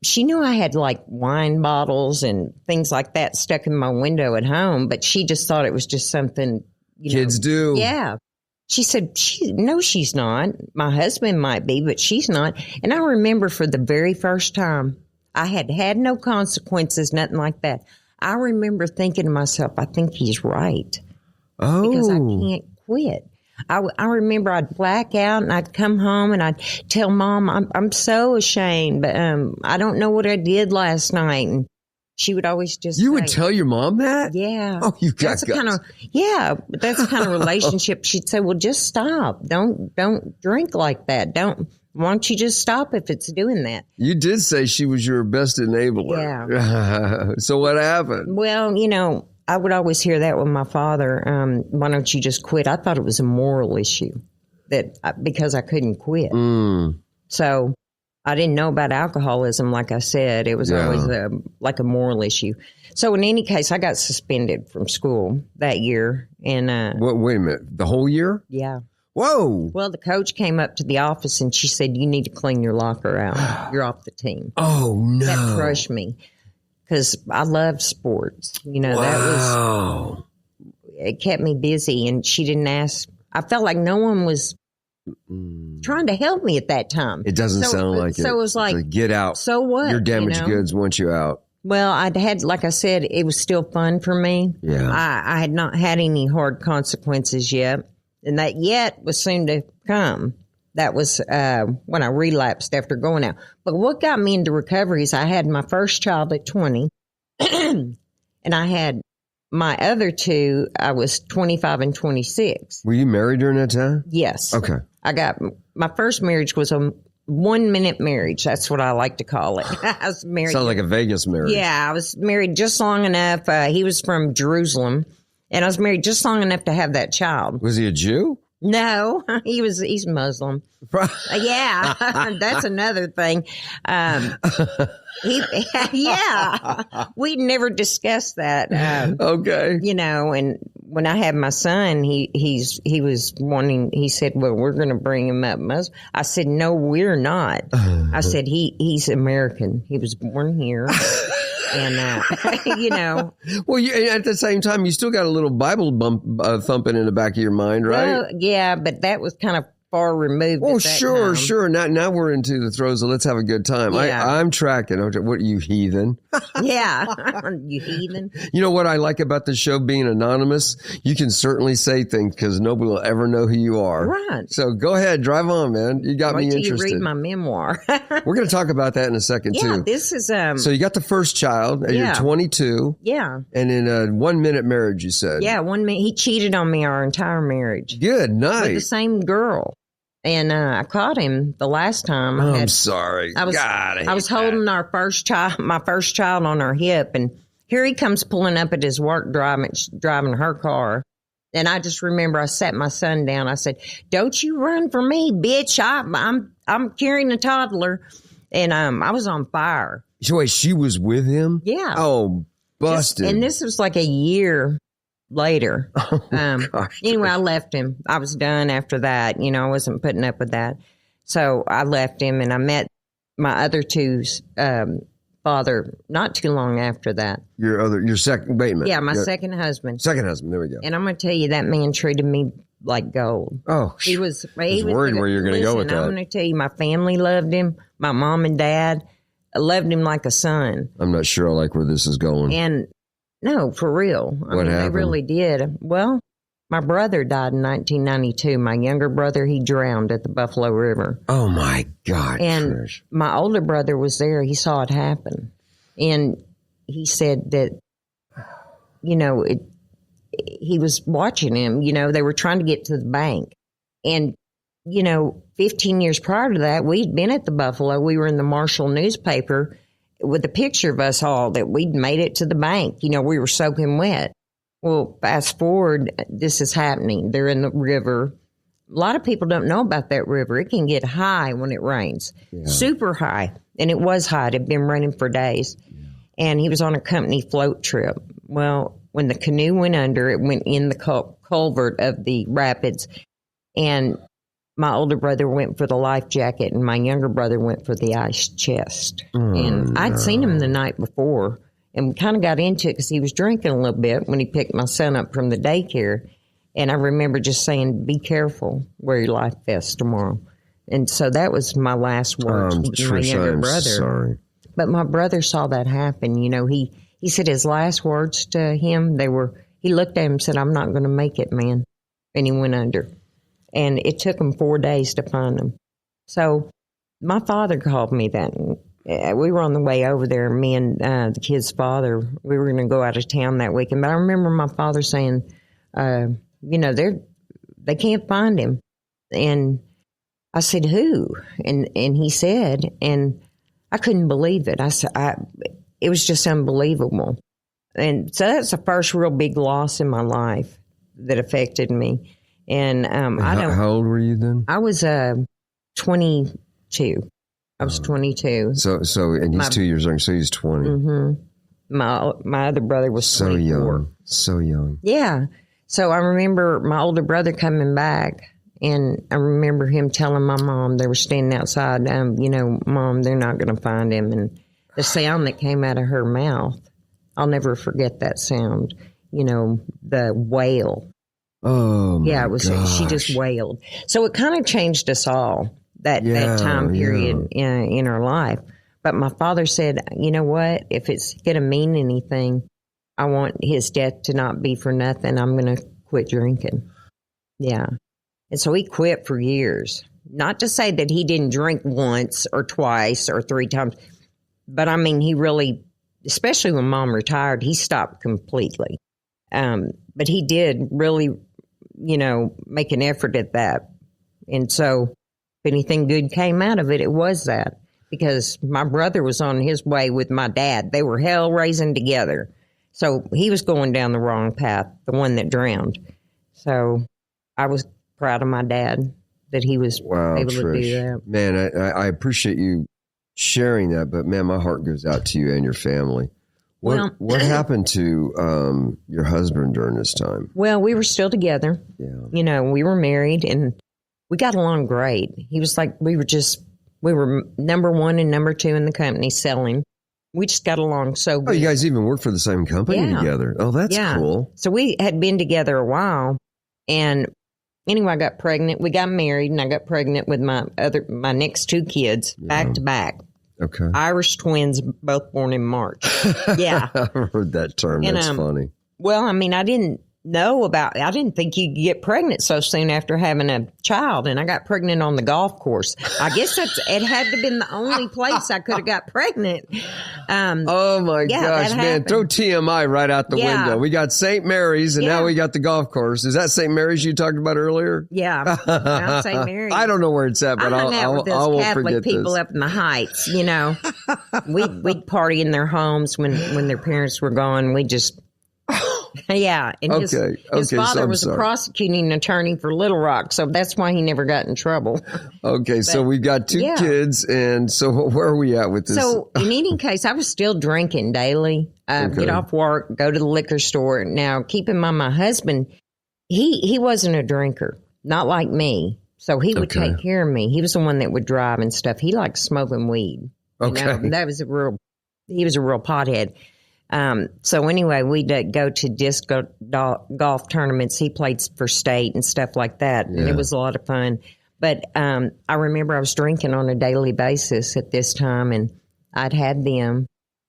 she knew I had like wine bottles and things like that stuck in my window at home, but she just thought it was just something kids do. Yeah. She said, no, she's not. My husband might be, but she's not. And I remember for the very first time, I had no consequences, nothing like that. I remember thinking to myself, I think he's right. Oh. Because I can't quit. I remember I'd black out and I'd come home and I'd tell Mom, I'm so ashamed, but I don't know what I did last night. And she would always just You would tell your mom that? Yeah. Oh, you got that's the kind of relationship. She'd say, well, just stop. Don't drink like that. Why don't you just stop if it's doing that? You did say she was your best enabler. Yeah. So what happened? Well, you know, I would always hear that with my father. Why don't you just quit? I thought it was a moral issue because I couldn't quit. So I didn't know about alcoholism. Like I said, it was always like a moral issue. So in any case, I got suspended from school that year. And wait a minute, the whole year? Yeah. Whoa. Well, the coach came up to the office and she said, you need to clean your locker out. You're off the team. Oh, no. That crushed me. Because I loved sports. You know, it kept me busy, and she didn't ask. I felt like no one was trying to help me at that time. It doesn't sound like it. So it was like, get out. So what? Your damaged goods want you out. Well, I'd had, like I said, it was still fun for me. Yeah. I had not had any hard consequences yet, and that yet was soon to come. That was when I relapsed after going out. But what got me into recovery is I had my first child at 20, and I had my other two, I was 25 and 26. Were you married during that time? Yes. Okay. My first marriage was a 1-minute marriage. That's what I like to call it. I was married. Sounds like a Vegas marriage. Yeah, I was married just long enough. He was from Jerusalem, and I was married just long enough to have that child. Was he a Jew? No, he's Muslim. Yeah, that's another thing. We'd never discussed that. Okay. You know, and when I had my son, he was wanting, he said, well, we're going to bring him up Muslim. I said, no, we're not. I said, he's American. He was born here. And, you know. Well, at the same time, you still got a little Bible thumping in the back of your mind, right? Well, yeah, but that was kind of far removed. Oh, sure. Now we're into the throes of let's have a good time. Yeah. I'm tracking. What are you, heathen? Yeah, you heathen. You know what I like about the show being anonymous? You can certainly say things because nobody will ever know who you are. Right. So go ahead, drive on, man. You got me interested. You read my memoir. We're going to talk about that in a second, too. Yeah, this is... So you got the first child, and you're 22. Yeah. And in a 1-minute marriage, you said. Yeah, 1 minute. He cheated on me our entire marriage. Good, nice. With the same girl. And I caught him the last time. I'm sorry. I was holding my first child on her hip, and here he comes pulling up at his work driving her car. And I just remember I sat my son down. I said, "Don't you run for me, bitch! I'm carrying a toddler," and I was on fire. So wait, she was with him? Yeah. Oh, busted! And this was like a year later. Gosh, anyway, I left him. I was done after that. You know, I wasn't putting up with that. So I left him, and I met my other two father not too long after that. Your second, wait a minute. Yeah, my second husband. Second husband, there we go. And I'm going to tell you, that man treated me like gold. Oh, he was worried where you're going to go with that. I'm going to tell you, my family loved him. My mom and dad loved him like a son. I'm not sure I like where this is going. And no, for real. What happened? They really did. Well, my brother died in 1992. My younger brother, he drowned at the Buffalo River. Oh, my God, And Trish. my older brother was there. He saw it happen. And he said that, he was watching him. They were trying to get to the bank. And, 15 years prior to that, we'd been at the Buffalo. We were in the Marshall newspaper with a picture of us all that we'd made it to the bank. We were soaking wet. Well, fast forward, this is happening. They're in the river. A lot of people don't know about that river. It can get high when it rains, super high. And it was high. It had been raining for days. Yeah. And he was on a company float trip. Well, when the canoe went under, it went in the culvert of the rapids. And my older brother went for the life jacket, and my younger brother went for the ice chest. And I'd seen him the night before. And we kind of got into it because he was drinking a little bit when he picked my son up from the daycare. And I remember just saying, be careful, wear your life vest tomorrow. And so that was my last words with my younger brother. Sorry. But my brother saw that happen. He said his last words to him, he looked at him and said, I'm not going to make it, man. And he went under. And it took him 4 days to find him. So my father called me that. We were on the way over there, me and the kid's father. We were going to go out of town that weekend. But I remember my father saying, they can't find him. And I said, who? And he said, and I couldn't believe it. I said, it was just unbelievable. And so that's the first real big loss in my life that affected me. And how old were you then? I was 22. I was 22. So, and he's 2 years younger, so he's 20. Mm-hmm. My other brother was so 24. So young. Yeah. So I remember my older brother coming back, and I remember him telling my mom, they were standing outside, Mom, they're not going to find him. And the sound that came out of her mouth, I'll never forget that sound, the wail. Oh, my yeah, it was. gosh. She just wailed. So it kind of changed us all that time period in our life. But my father said, you know what? If it's going to mean anything, I want his death to not be for nothing. I'm going to quit drinking. Yeah. And so he quit for years. Not to say that he didn't drink once or twice or 3 times, but I mean, he really, especially when Mom retired, he stopped completely. But he did really, make an effort at that. And so if anything good came out of it, it was that. Because my brother was on his way with my dad. They were hell raising together. So he was going down the wrong path, the one that drowned. So I was proud of my dad that he was able to do that. Man, I appreciate you sharing that, but man, my heart goes out to you and your family. What happened to your husband during this time? Well, we were still together. Yeah. We were married and we got along great. He was like, we were number 1 and number 2 in the company selling. We just got along so good. Oh, you guys even worked for the same company together. Oh, that's cool. So we had been together a while. And anyway, I got pregnant. We got married and I got pregnant with my next 2 kids back to back. Okay. Irish twins, both born in March. Yeah. I've heard that term. That's funny. Well, I mean, I didn't think you could get pregnant so soon after having a child. And I got pregnant on the golf course. I guess it had to have been the only place I could have got pregnant. Oh my gosh, man. Happened. Throw TMI right out the window. We got St. Mary's and now we got the golf course. Is that St. Mary's you talked about earlier? Yeah. St. Mary's. I don't know where it's at, but I won't Catholic forget people this. up in the Heights, We'd party in their homes when their parents were gone. We just... Yeah, and his father was a prosecuting attorney for Little Rock, so that's why he never got in trouble. Okay, so we've got 2 kids, and so where are we at with this? So in any case, I was still drinking daily. Get off work, go to the liquor store. Now, keep in mind, my husband, he wasn't a drinker, not like me, so he would take care of me. He was the one that would drive and stuff. He liked smoking weed. Okay. That was a real he was a real pothead. So anyway, we'd go to disc golf tournaments. He played for state and stuff like that. And it was a lot of fun. But I remember I was drinking on a daily basis at this time, and I'd had them.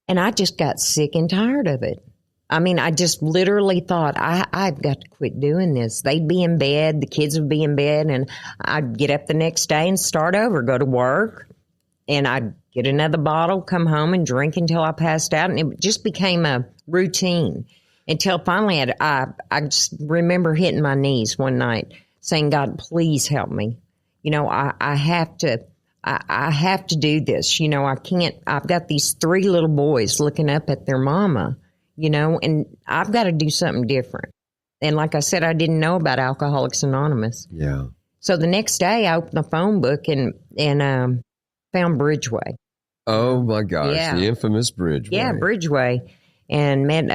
And I just got sick and tired of it. I mean, I just literally thought, I've got to quit doing this. They'd be in bed, the kids would be in bed, and I'd get up the next day and start over, go to work, and I'd get another bottle, come home and drink until I passed out. And it just became a routine until finally I just remember hitting my knees one night saying, God, please help me. You know, I have to do this. You know, I can't, I've got these 3 little boys looking up at their mama, you know, and I've got to do something different. And like I said, I didn't know about Alcoholics Anonymous. Yeah. So the next day I opened the phone book and found Bridgeway. Oh my gosh. Yeah. The infamous Bridgeway. Yeah, Bridgeway. And met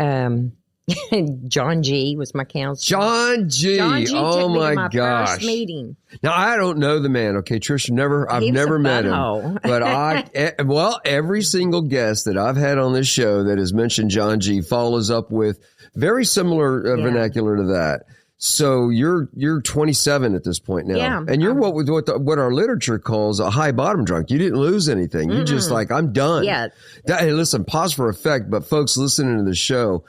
John G. was my counselor. John G. John G. Oh took me my to my gosh. first meeting. Now I don't know the man. Okay, Trish, I've never met him, but every single guest that I've had on this show that has mentioned John G. follows up with very similar vernacular to that. So you're 27 at this point now, and you're what our literature calls a high bottom drunk. You didn't lose anything. You just like, I'm done. Yeah. Hey, listen, pause for effect. But folks listening to the show,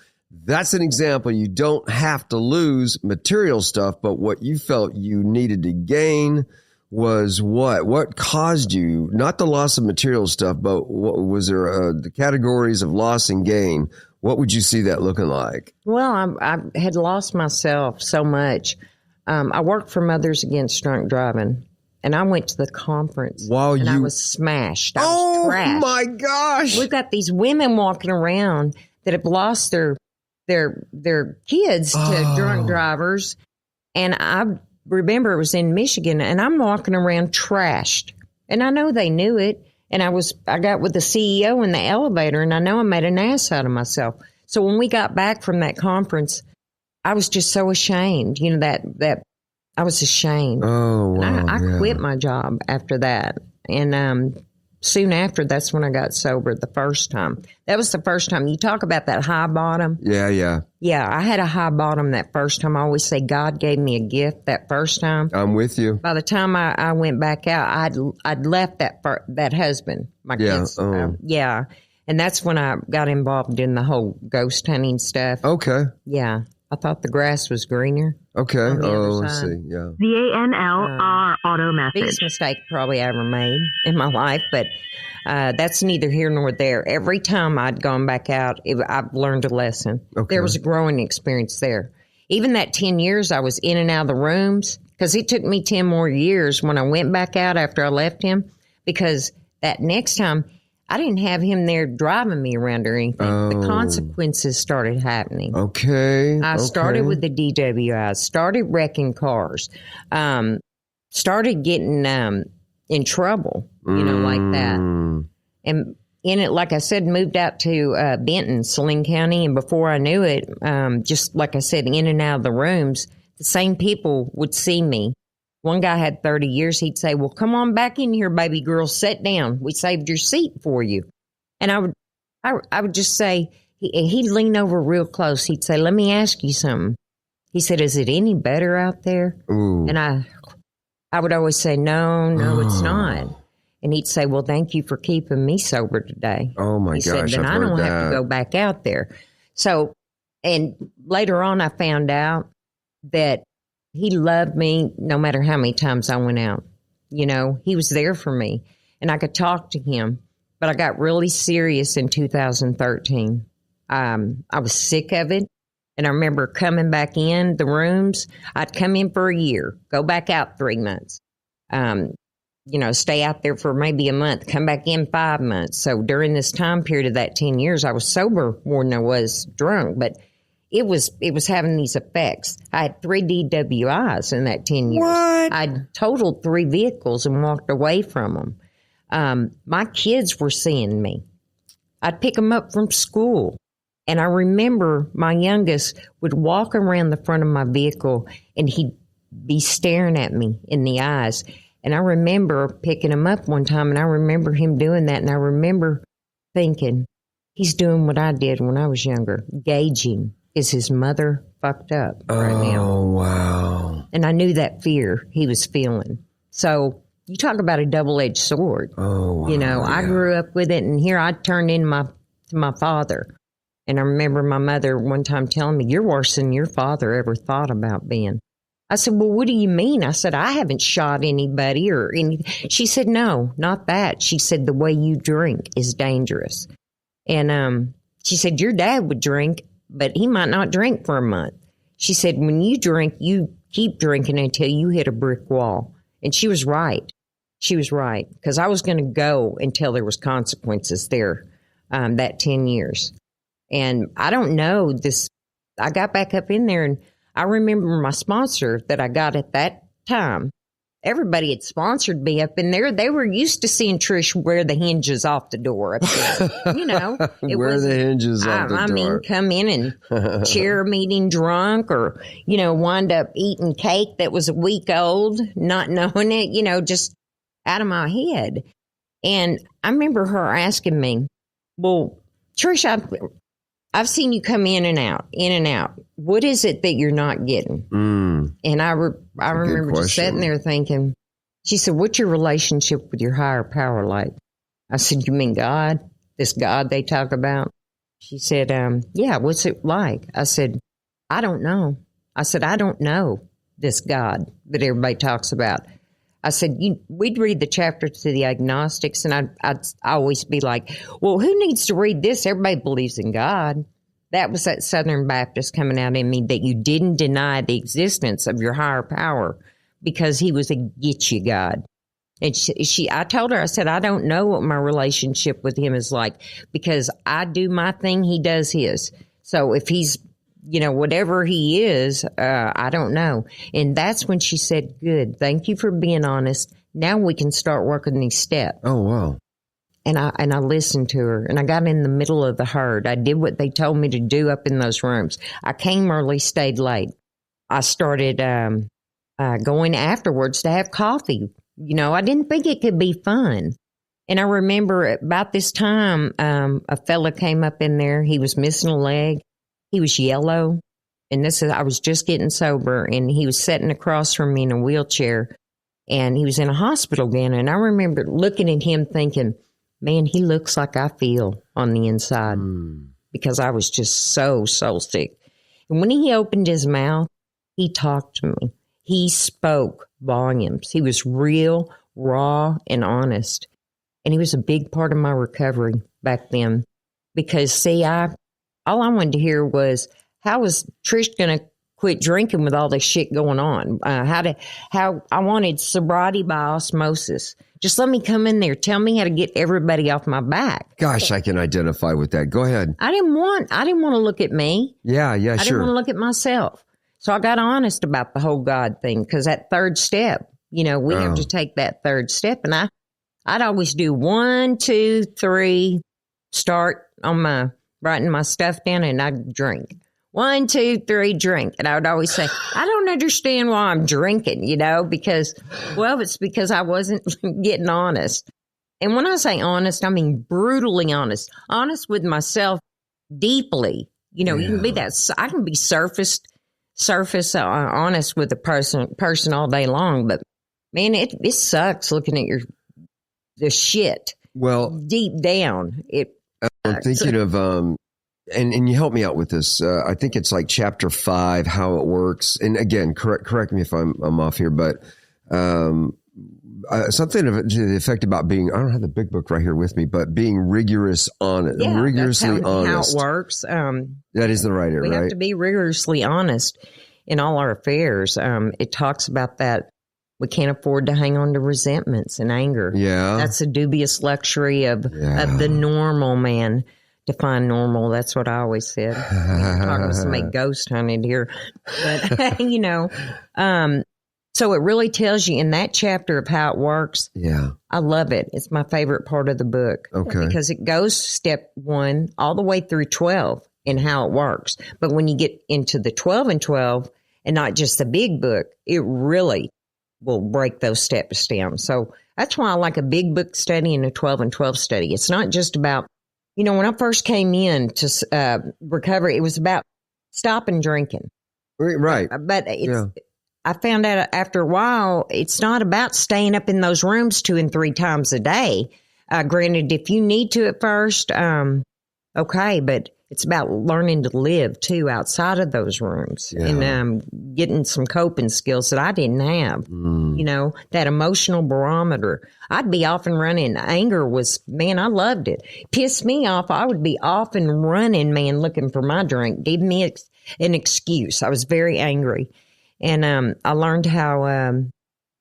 that's an example. You don't have to lose material stuff, but what you felt you needed to gain was what? What caused you, not the loss of material stuff, but what was there the categories of loss and gain? What would you see that looking like? Well, I had lost myself so much. I worked for Mothers Against Drunk Driving, and I went to the conference. I was smashed. I was trashed. Oh my gosh! We've got these women walking around that have lost their kids to drunk drivers, and I remember it was in Michigan, and I'm walking around trashed, and I know they knew it. And I got with the CEO in the elevator, and I know I made an ass out of myself. So when we got back from that conference, I was just so ashamed. You know, that I was ashamed. Oh, wow. And I quit my job after that. And soon after, that's when I got sober the first time. That was the first time. You talk about that high bottom. Yeah. Yeah, I had a high bottom that first time. I always say God gave me a gift that first time. I'm with you. By the time I went back out, I'd left that husband, my kids. Yeah. And that's when I got involved in the whole ghost hunting stuff. Okay. Yeah. I thought the grass was greener. Okay. I see. Yeah. The ANLR auto message. Biggest mistake probably I ever made in my life, but that's neither here nor there. Every time I'd gone back out, I've learned a lesson. Okay. There was a growing experience there. Even that 10 years I was in and out of the rooms, because it took me 10 more years when I went back out after I left him, because that next time I didn't have him there driving me around or anything. The consequences started happening. Okay. I started with the DWIs, started wrecking cars, started getting in trouble, like that. And in it, like I said, moved out to Benton, Saline County. And before I knew it, just like I said, in and out of the rooms, the same people would see me. One guy had 30 years. He'd say, well, come on back in here, baby girl, sit down. We saved your seat for you. And I would just say, he'd lean over real close. He'd say, let me ask you something. He said, is it any better out there? Ooh. And I would always say, no, it's not. And he'd say, well, thank you for keeping me sober today. Oh my gosh. He said, then I don't have to go back out there. So, and later on, I found out that he loved me no matter how many times I went out. He was there for me and I could talk to him, but I got really serious in 2013. I was sick of it. And I remember coming back in the rooms. I'd come in for a year, go back out 3 months, stay out there for maybe a month, come back in 5 months. So during this time period of that 10 years, I was sober more than I was drunk, but it was having these effects. I had 3 DWIs in that 10 years. What? I'd totaled 3 vehicles and walked away from them. My kids were seeing me. I'd pick them up from school. And I remember my youngest would walk around the front of my vehicle and he'd be staring at me in the eyes. And I remember picking him up one time and I remember him doing that. And I remember thinking, He's doing what I did when I was younger, gauging. Is his mother fucked up right now? Oh, wow. And I knew that fear he was feeling. So you talk about a double-edged sword. Oh, wow. You know, I grew up with it, and here I turned in to my father. And I remember my mother one time telling me, you're worse than your father ever thought about being. I said, well, what do you mean? I said, I haven't shot anybody or anything. She said, no, not that. She said, the way you drink is dangerous. And she said, your dad would drink, but he might not drink for a month. She said, when you drink, you keep drinking until you hit a brick wall. And she was right. She was right. Because I was going to go until there was consequences there, that 10 years. And I don't know this. I got back up in there, and I remember my sponsor that I got at that time. Everybody had sponsored me up in there. They were used to seeing Trish wear the hinges off the door up there. You know, wear the hinges off the door. I mean, come in and chair a meeting drunk, or, you know, wind up eating cake that was a week old, not knowing it, you know, just out of my head. And I remember her asking me, well, Trish, I've seen you come in and out. What is it that you're not getting? And I remember just sitting there thinking, she said, what's your relationship with your higher power like? I said, you mean God? This God they talk about? She said, yeah, what's it like? I said, I don't know. I said, I don't know this God that everybody talks about. I said, we'd read the chapter to the agnostics, and I'd always be like, well, who needs to read this? Everybody believes in God. That was that Southern Baptist coming out in me, that you didn't deny the existence of your higher power because he was a get-you God. And I told her, I said, I don't know what my relationship with him is like, because I do my thing, he does his. So if he's, you know, whatever he is, I don't know. And that's when she said, good, thank you for being honest. Now we can start working these steps. Oh, wow. And I listened to her, and I got in the middle of the herd. I did what they told me to do up in those rooms. I came early, stayed late. I started going afterwards to have coffee. You know, I didn't think it could be fun. And I remember about this time, a fella came up in there. He was missing a leg. He was yellow. And I was just getting sober, and he was sitting across from me in a wheelchair, and he was in a hospital again. And I remember looking at him thinking, man, he looks like I feel on the inside, because I was just so sick. And when he opened his mouth, he talked to me. He spoke volumes. He was real, raw, and honest. And he was a big part of my recovery back then, because, see, all I wanted to hear was, how was Trish going to quit drinking with all this shit going on? How I wanted sobriety by osmosis. Just let me come in there. Tell me how to get everybody off my back. Gosh, I can identify with that. Go ahead. I didn't want to look at me. Yeah, I sure. didn't want to look at myself. So I got honest about the whole God thing, because that third step, you know, we have to take that third step. And I'd always do 1, 2, 3, start on writing my stuff down, and I'd drink. 1, 2, 3, drink. And I would always say, I don't understand why I'm drinking, you know, because, well, it's because I wasn't getting honest. And when I say honest, I mean brutally honest with myself deeply. You know, you can be I can be surface honest with a person all day long, but man, it sucks looking at the shit. Well, deep down, I'm thinking of, and you help me out with this. I think it's like chapter 5, how it works. And again, correct me if I'm off here, but something to the effect about being, I don't have the big book right here with me, but being rigorously honest. How it works. That is the right area, right? We have to be rigorously honest in all our affairs. It talks about that. We can't afford to hang on to resentments and anger. Yeah. That's a dubious luxury of the normal man. Define normal. That's what I always said. Talking to somebody ghost hunted here. But, you know, so it really tells you in that chapter of how it works. Yeah. I love it. It's my favorite part of the book. Okay. Because it goes step 1 all the way through 12 in how it works. But when you get into the 12 and 12 and not just the big book, it really will break those steps down. So that's why I like a big book study and a 12 and 12 study. It's not just about, when I first came in to recovery, it was about stopping drinking. Right. But I found out after a while, it's not about staying up in those rooms 2 and 3 times a day. Granted, if you need to at first, okay, but it's about learning to live too outside of those rooms and getting some coping skills that I didn't have. That emotional barometer. I'd be off and running. Anger was, man, I loved it. Pissed me off. I would be off and running, man, looking for my drink. Gave me an excuse. I was very angry. And I learned how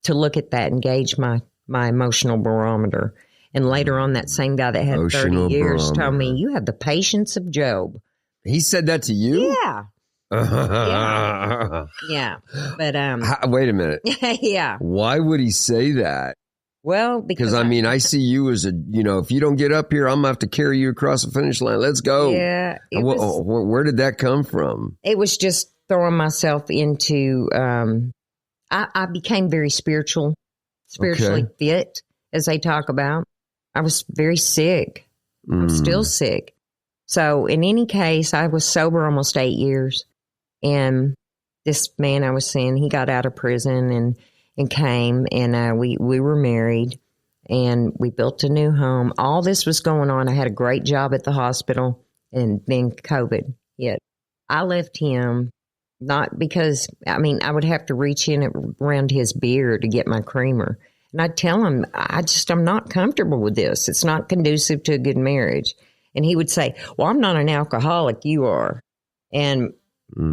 to look at that and gauge my emotional barometer. And later on, that same guy that had Emotional 30 years barometer. told me, you have the patience of Job. He said that to you? Yeah. Yeah. But, wait a minute. yeah. Why would he say that? Well, because I see you as if you don't get up here, I'm going to have to carry you across the finish line. Let's go. Yeah. Where did that come from? It was just throwing myself into, I became very spiritually fit, as they talk about. I was very sick. I'm still sick. So in any case, I was sober almost 8 years. And this man I was seeing, he got out of prison and came, and we were married, and we built a new home. All this was going on. I had a great job at the hospital, and then COVID hit. I left him not because, I would have to reach in around his beard to get my creamer. And I'd tell him, I'm not comfortable with this. It's not conducive to a good marriage. And he would say, well, I'm not an alcoholic, you are. And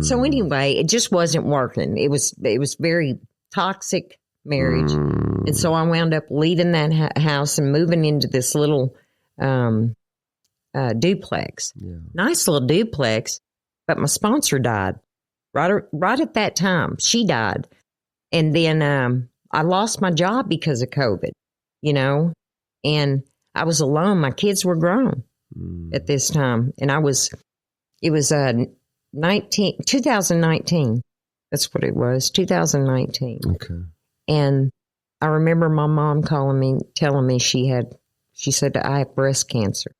so anyway, it just wasn't working. It was very toxic marriage. And so I wound up leaving that house and moving into this little duplex. Yeah. Nice little duplex. But my sponsor died right at that time. She died. And then I lost my job because of COVID, and I was alone. My kids were grown at this time. And it was 2019. That's what it was, 2019. Okay. And I remember my mom calling me, telling me she said, I have breast cancer.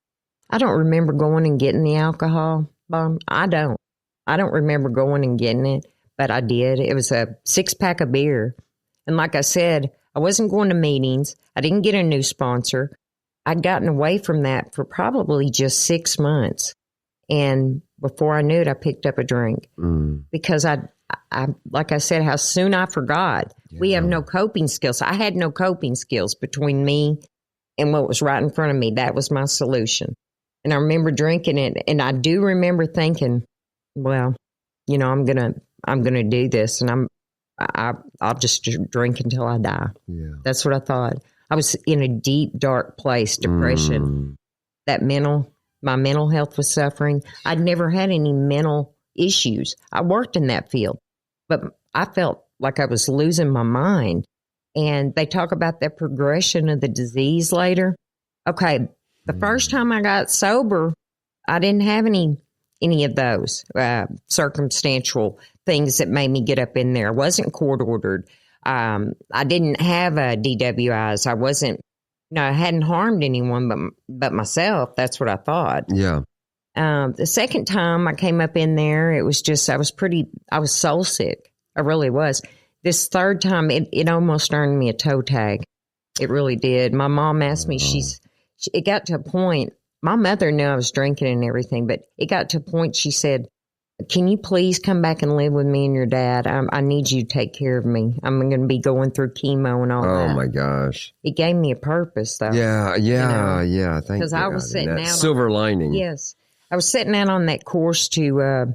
I don't remember going and getting the alcohol bomb. I don't remember going and getting it, but I did. It was a 6-pack of beer. And like I said, I wasn't going to meetings. I didn't get a new sponsor. I'd gotten away from that for probably just 6 months. And before I knew it, I picked up a drink because I like I said, how soon I forgot. Yeah. We have no coping skills. I had no coping skills between me and what was right in front of me. That was my solution. And I remember drinking it. And I do remember thinking, well, I'm going to do this, and I'll just drink until I die. Yeah. That's what I thought. I was in a deep, dark place, depression. My mental health was suffering. I'd never had any mental issues. I worked in that field, but I felt like I was losing my mind. And they talk about the progression of the disease later. Okay, the first time I got sober, I didn't have any of those circumstantial things that made me get up in there. I wasn't court ordered. I didn't have DWIs. I hadn't harmed anyone but myself. That's what I thought. Yeah. The second time I came up in there, it was just, I was soul sick. I really was. This third time, it almost earned me a toe tag. It really did. My mom asked me, it got to a point, my mother knew I was drinking and everything, but it got to a point she said, can you please come back and live with me and your dad? I need you to take care of me. I'm going to be going through chemo and all that. Oh, my gosh. It gave me a purpose, though. Yeah. Thank you. Because I was sitting out. Silver lining. Yes. I was sitting out on that course to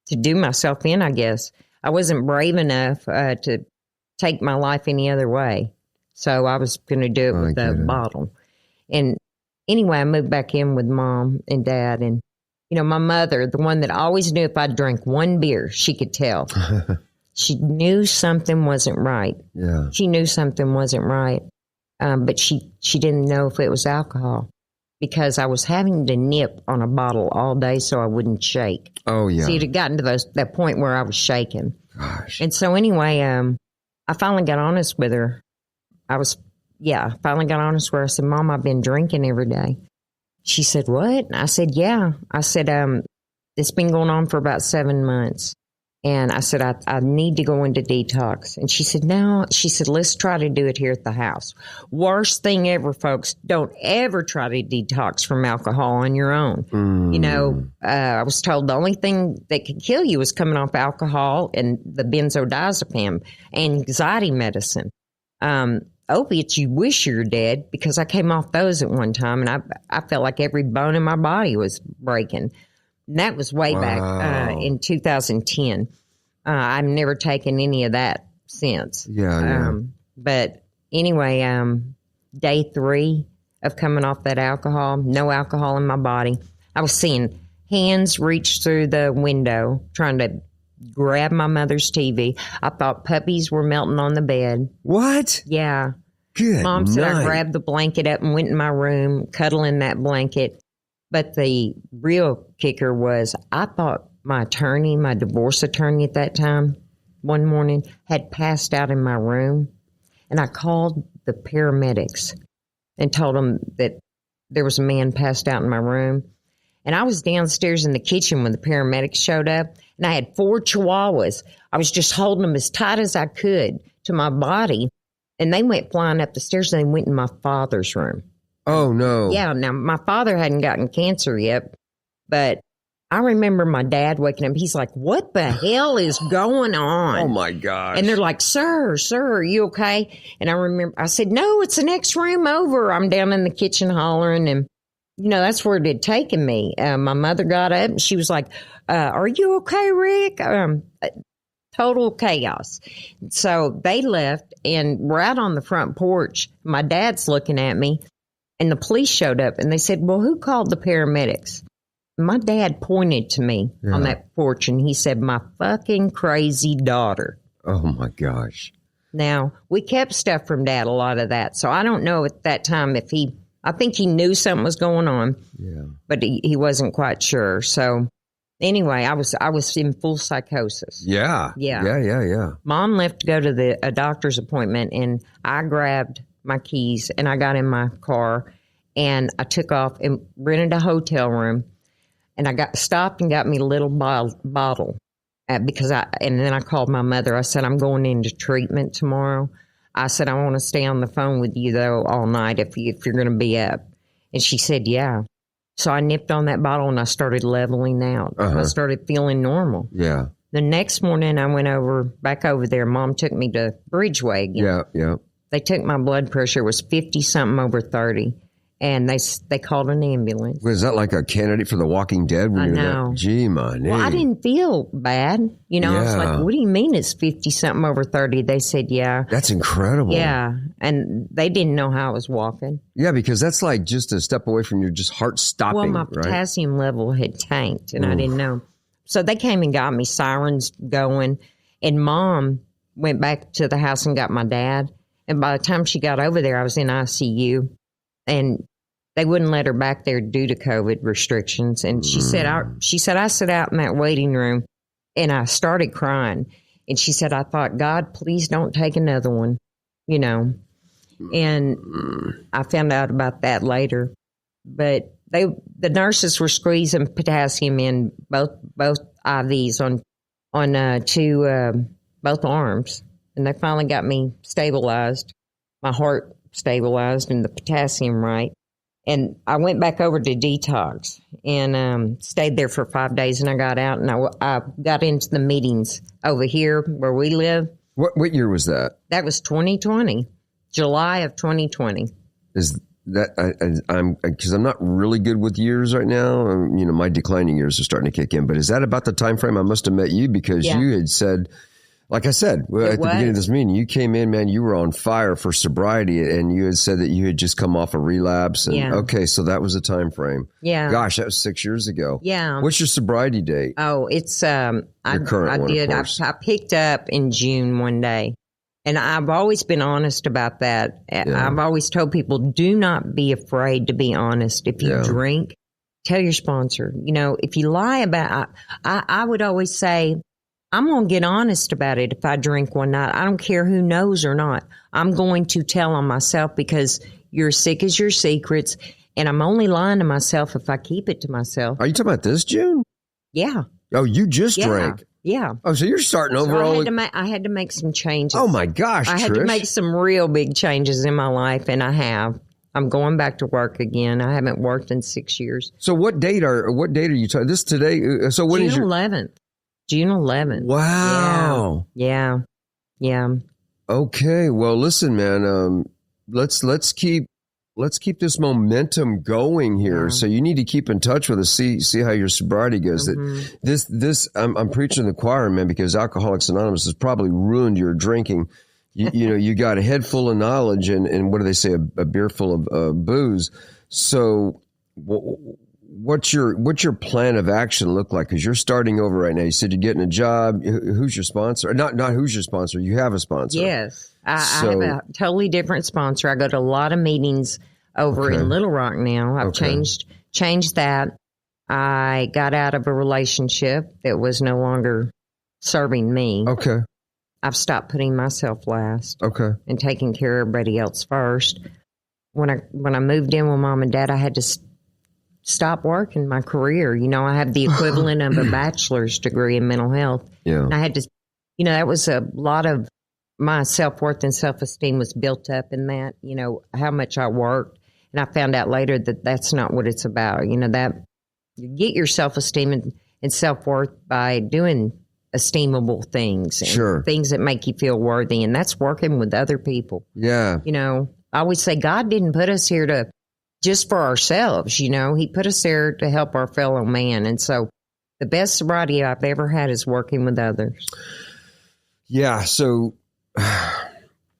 do myself in, I guess. I wasn't brave enough to take my life any other way. So I was going to do it with the bottle. And anyway, I moved back in with Mom and Dad, and my mother, the one that always knew if I drank one beer, she could tell. She knew something wasn't right. Yeah. She knew something wasn't right. But she didn't know if it was alcohol because I was having to nip on a bottle all day so I wouldn't shake. Oh, yeah. See, it had gotten to that point where I was shaking. Gosh. And so anyway, I finally got honest with her. I finally got honest where I said, Mom, I've been drinking every day. She said, what? I said, yeah. I said, it's been going on for about 7 months. And I said, I need to go into detox. And she said, no. She said, let's try to do it here at the house. Worst thing ever, folks. Don't ever try to detox from alcohol on your own. You know, I was told the only thing that could kill you was coming off alcohol and the benzodiazepam, anxiety medicine. Opiates, you wish you're dead, because I came off those at one time and I felt like every bone in my body was breaking. And that was way back in 2010. I've never taken any of that since. But anyway, day 3 of coming off that alcohol, no alcohol in my body. I was seeing hands reach through the window trying to grab my mother's TV. I thought puppies were melting on the bed. What? Yeah. Good Mom said night. I grabbed the blanket up and went in my room, cuddling that blanket. But the real kicker was I thought my attorney, my divorce attorney at that time, one morning had passed out in my room. And I called the paramedics and told them that there was a man passed out in my room. And I was downstairs in the kitchen when the paramedics showed up. And I had 4 chihuahuas. I was just holding them as tight as I could to my body. And they went flying up the stairs and they went in my father's room. Oh, no. Yeah, now my father hadn't gotten cancer yet, but I remember my dad waking up. He's like, what the hell is going on? Oh, my gosh. And they're like, sir, are you okay? And I remember, I said, no, it's the next room over. I'm down in the kitchen hollering, and, you know, that's where it had taken me. My mother got up and she was like, are you okay, Rick? Total chaos. So they left and we're out on the front porch. My dad's looking at me. And the police showed up and they said, well, who called the paramedics? My dad pointed to me on that porch and he said, my fucking crazy daughter. Oh, my gosh. Now, we kept stuff from Dad, a lot of that. So I don't know at that time if I think he knew something was going on, but he wasn't quite sure. So anyway, I was in full psychosis. Yeah. Mom left to go to a doctor's appointment and I grabbed my keys and I got in my car and I took off and rented a hotel room and I stopped and got me a little bottle and then I called my mother. I said, I'm going into treatment tomorrow. I said, I want to stay on the phone with you though all night if you're going to be up. And she said, yeah. So I nipped on that bottle and I started leveling out. I started feeling normal. Yeah. The next morning I went back over there. Mom took me to Bridgeway again. Yeah. They took my blood pressure. It was 50-something over 30. And they called an ambulance. Was that like a candidate for The Walking Dead? I know. Gee, my name. Well, I didn't feel bad. You know, I was like, what do you mean it's 50-something over 30? They said, yeah. That's incredible. Yeah. And they didn't know how I was walking. Yeah, because that's like just a step away from your just heart stopping. Well, my potassium level had tanked and I didn't know. So they came and got me, sirens going. And Mom went back to the house and got my dad. And by the time she got over there, I was in ICU. And they wouldn't let her back there due to COVID restrictions. And she said, I sat out in that waiting room and I started crying. And she said, I thought, God, please don't take another one, you know. And I found out about that later. But the nurses were squeezing potassium in both IVs on both arms. And they finally got me stabilized, my heart stabilized and the potassium right. And I went back over to detox and stayed there for 5 days. And I got out and I got into the meetings over here where we live. What year was that? That was 2020, July of 2020. Is that because I'm not really good with years right now. You know, my declining years are starting to kick in. But is that about the time frame I must have met you? Because you had said, like I said, at the beginning of this meeting, you came in, man, you were on fire for sobriety, and you had said that you had just come off a relapse. And okay, so that was a time frame. Yeah. Gosh, that was 6 years ago. Yeah. What's your sobriety date? Oh, it's your current one, of course. I picked up in June one day. And I've always been honest about that. Yeah. I've always told people, do not be afraid to be honest. If you drink, tell your sponsor. You know, if you lie about I would always say, I'm going to get honest about it if I drink one night. I don't care who knows or not. I'm going to tell on myself because you're sick as your secrets. And I'm only lying to myself if I keep it to myself. Are you talking about this June? Yeah. Oh, you just drank. Yeah. Oh, so you're starting over So all. I had to make some changes. Oh my gosh, I had Trish. to make some real big changes in my life, and I have. I'm going back to work again. I haven't worked in 6 years. So what date are you talking? This today? So when June is your 11th? June 11th. Wow. Yeah. Okay. Well, listen, man. Let's keep this momentum going here. Yeah. So you need to keep in touch with us. See how your sobriety goes. Mm-hmm. I'm preaching to the choir, man, because Alcoholics Anonymous has probably ruined your drinking. You know, you got a head full of knowledge and what do they say, a beer full of booze. So what's your plan of action look like? Because you're starting over right now. You said you're getting a job. Who's your sponsor? Not who's your sponsor. You have a sponsor. Yes. I have a totally different sponsor. I go to a lot of meetings over in Little Rock now. I've changed that. I got out of a relationship that was no longer serving me. Okay. I've stopped putting myself last. Okay. And taking care of everybody else first. When I moved in with Mom and Dad, I had to stop working my career. You know, I have the equivalent of a bachelor's degree in mental health. Yeah. And I had to, that was a lot of my self-worth and self-esteem was built up in that, how much I worked. And I found out later that that's not what it's about. That you get your self-esteem and self-worth by doing esteemable things and things that make you feel worthy. And that's working with other people. Yeah. I always say God didn't put us here to just for ourselves. He put us there to help our fellow man. And so the best sobriety I've ever had is working with others. Yeah. So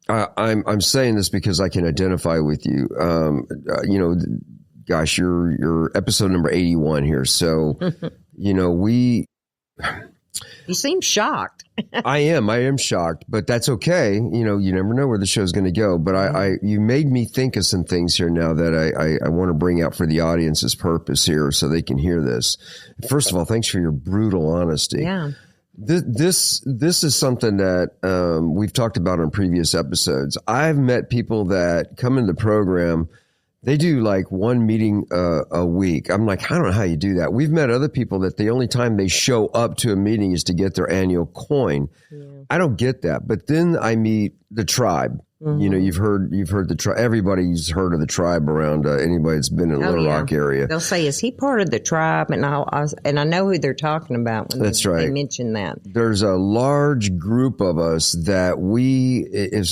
I'm saying this because I can identify with you. Gosh, you're episode number 81 here. So, You seem shocked. I am shocked, but that's okay. You never know where the show's going to go. But you made me think of some things here now that I want to bring out for the audience's purpose here so they can hear this. First of all, thanks for your brutal honesty. Yeah. This is something that we've talked about on previous episodes. I've met people that come into the program. They do like one meeting a week. I'm like, I don't know how you do that. We've met other people that the only time they show up to a meeting is to get their annual coin. Yeah. I don't get that. But then I meet the tribe. Mm-hmm. You've heard the tribe. Everybody's heard of the tribe around anybody that's been in the Little Rock area. They'll say, "Is he part of the tribe?" And I know who they're talking about when they mention that. There's a large group of us that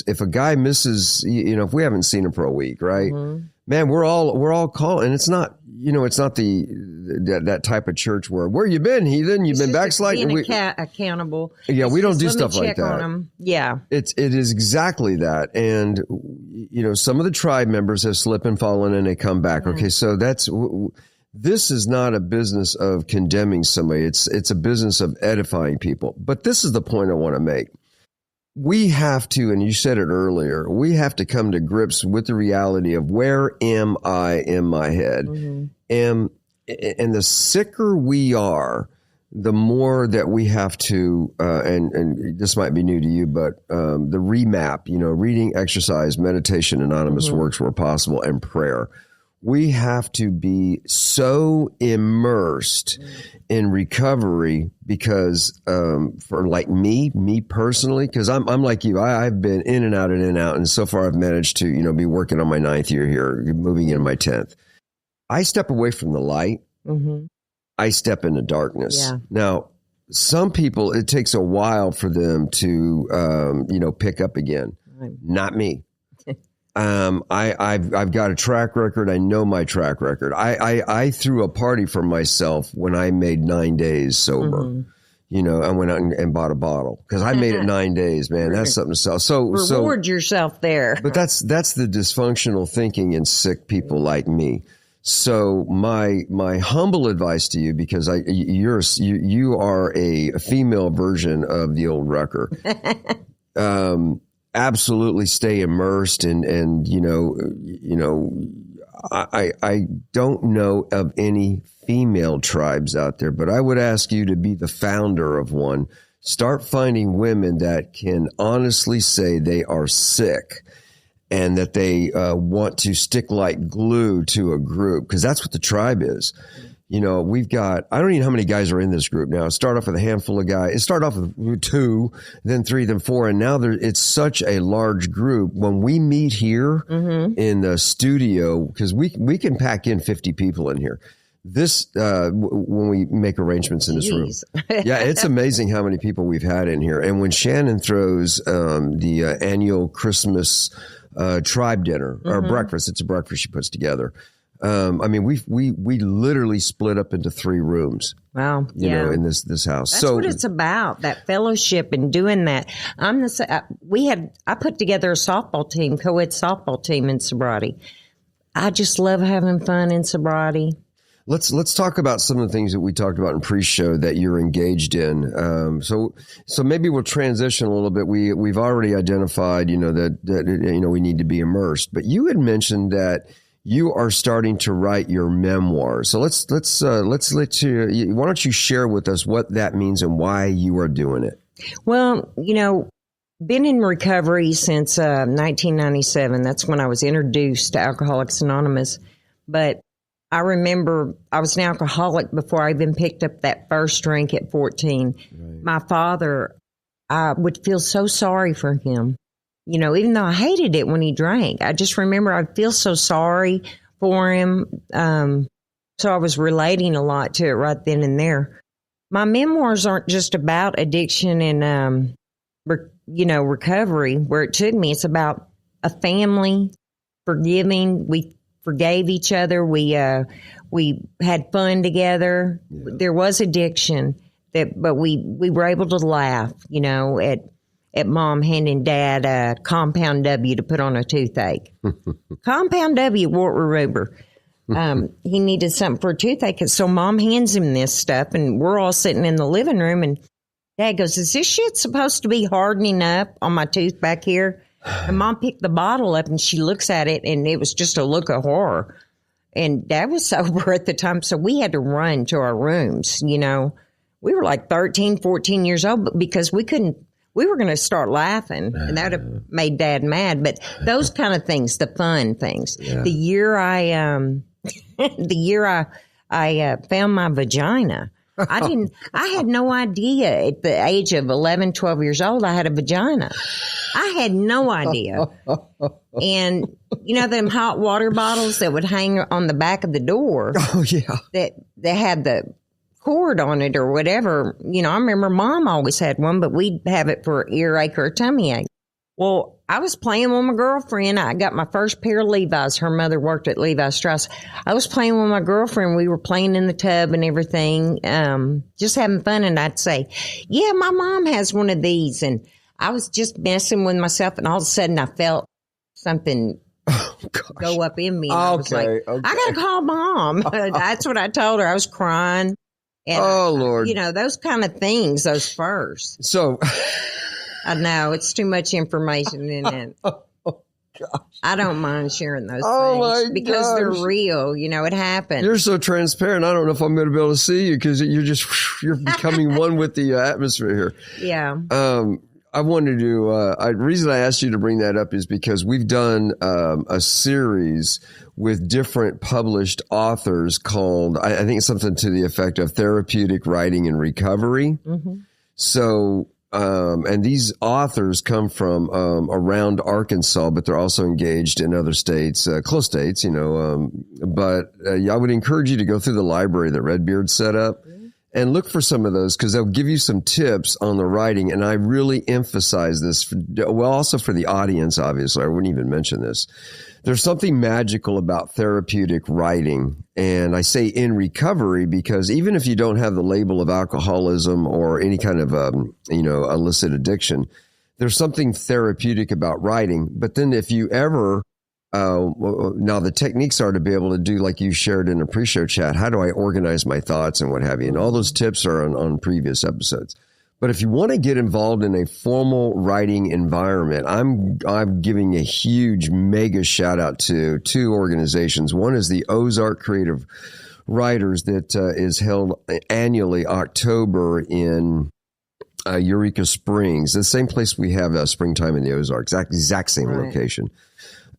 if a guy misses, if we haven't seen him for a week, right? Mm-hmm. Man, we're all calling, and it's not that type of church where you been, heathen? You've been backsliding. Being accountable. Yeah, we don't do stuff like that. Yeah, it is exactly that, and some of the tribe members have slipped and fallen, and they come back. Mm-hmm. Okay, so this is not a business of condemning somebody. It's a business of edifying people. But this is the point I want to make. We have to, and you said it earlier, we have to come to grips with the reality of where am I in my head? Mm-hmm. And the sicker we are, the more that we have to, and this might be new to you, but the remap, reading, exercise, meditation, anonymous mm-hmm. works where possible, and prayer. We have to be so immersed in recovery because for like me personally, because I'm like you, I've been in and out, and so far I've managed to be working on my 9th year here, moving into my 10th. I step away from the light. Mm-hmm. I step into darkness. Yeah. Now, some people, it takes a while for them to pick up again. Right. Not me. I've got a track record. I know my track record. I threw a party for myself when I made 9 days sober. Mm-hmm. I went out and bought a bottle because I made it 9 days, man. That's something to sell. So reward yourself there. But that's the dysfunctional thinking in sick people like me. So my humble advice to you, because you are a female version of the old Rucker. Absolutely stay immersed and I don't know of any female tribes out there, but I would ask you to be the founder of one. Start finding women that can honestly say they are sick and that they want to stick like glue to a group, because that's what the tribe is. You know, we've got, I don't even know how many guys are in this group now. It started off with a handful of guys. It started off with 2, then 3, then 4. And now it's such a large group. When we meet here in the studio, because we can pack in 50 people in here. This, when we make arrangements in this room. Yeah, it's amazing how many people we've had in here. And when Shannon throws the annual Christmas tribe dinner or breakfast, it's a breakfast she puts together. I mean, we literally split up into 3 rooms. Wow. You know, in this house. That's what it's about, that fellowship and doing that. I put together a softball team, co-ed softball team in sobriety. I just love having fun in sobriety. Let's talk about some of the things that we talked about in pre-show that you're engaged in. So maybe we'll transition a little bit. We've already identified, you know, that you know, we need to be immersed, but you had mentioned that you are starting to write your memoir. So let's let you, why don't you share with us what that means and why you are doing it? Well, you know, been in recovery since 1997. That's when I was introduced to Alcoholics Anonymous. But I remember I was an alcoholic before I even picked up that first drink at 14. Right. My father, I would feel so sorry for him. You know, even though I hated it when he drank, I just remember I'd feel so sorry for him. So I was relating a lot to it right then and there. My memoirs aren't just about addiction and, recovery, where it took me. It's about a family, forgiving. We forgave each other. We had fun together. Yeah. There was addiction, but we were able to laugh, you know, at Mom handing Dad Compound W to put on a toothache. Compound W, Wart Ruber. He needed something for a toothache. And so Mom hands him this stuff, and we're all sitting in the living room, and Dad goes, "Is this shit supposed to be hardening up on my tooth back here?" And Mom picked the bottle up, and she looks at it, and it was just a look of horror. And Dad was sober at the time, so we had to run to our rooms, you know. We were like 13, 14 years old because we were going to start laughing, and that would have made Dad mad. But those kind of things, the fun things. Yeah. The year I found my vagina, I had no idea at the age of 11, 12 years old, I had a vagina. I had no idea. And you know, them hot water bottles that would hang on the back of the door. Oh yeah. That had the cord on it or whatever. You know, I remember Mom always had one, but we'd have it for earache or a tummy ache. Well, I was playing with my girlfriend. I got my first pair of Levi's. Her mother worked at Levi Strauss. I was playing with my girlfriend. We were playing in the tub and everything, just having fun. And I'd say, "Yeah, my mom has one of these." And I was just messing with myself, and all of a sudden I felt something go up in me. And I was like, I got to call Mom. That's what I told her. I was crying. And Lord. You know, those kind of things, those first. So I know it's too much information in it. Gosh. I don't mind sharing those things because they're real. You know, it happened. You're so transparent. I don't know if I'm going to be able to see you because you're becoming one with the atmosphere here. Yeah. I wanted to, the reason I asked you to bring that up is because we've done a series with different published authors called, I think it's something to the effect of Therapeutic Writing and Recovery. Mm-hmm. So, and these authors come from around Arkansas, but they're also engaged in other states, close states, you know. But I would encourage you to go through the library that Redbeard set up. And look for some of those because they'll give you some tips on the writing. And I really emphasize this, also for the audience, obviously. I wouldn't even mention this. There's something magical about therapeutic writing. And I say in recovery because even if you don't have the label of alcoholism or any kind of, illicit addiction, there's something therapeutic about writing. But then if you ever... now the techniques are to be able to do like you shared in a pre-show chat. How do I organize my thoughts and what have you? And all those tips are on previous episodes. But if you want to get involved in a formal writing environment, I'm giving a huge mega shout out to 2 organizations. One is the Ozark Creative Writers that is held annually October in Eureka Springs, the same place we have Springtime in the Ozarks, exact same location.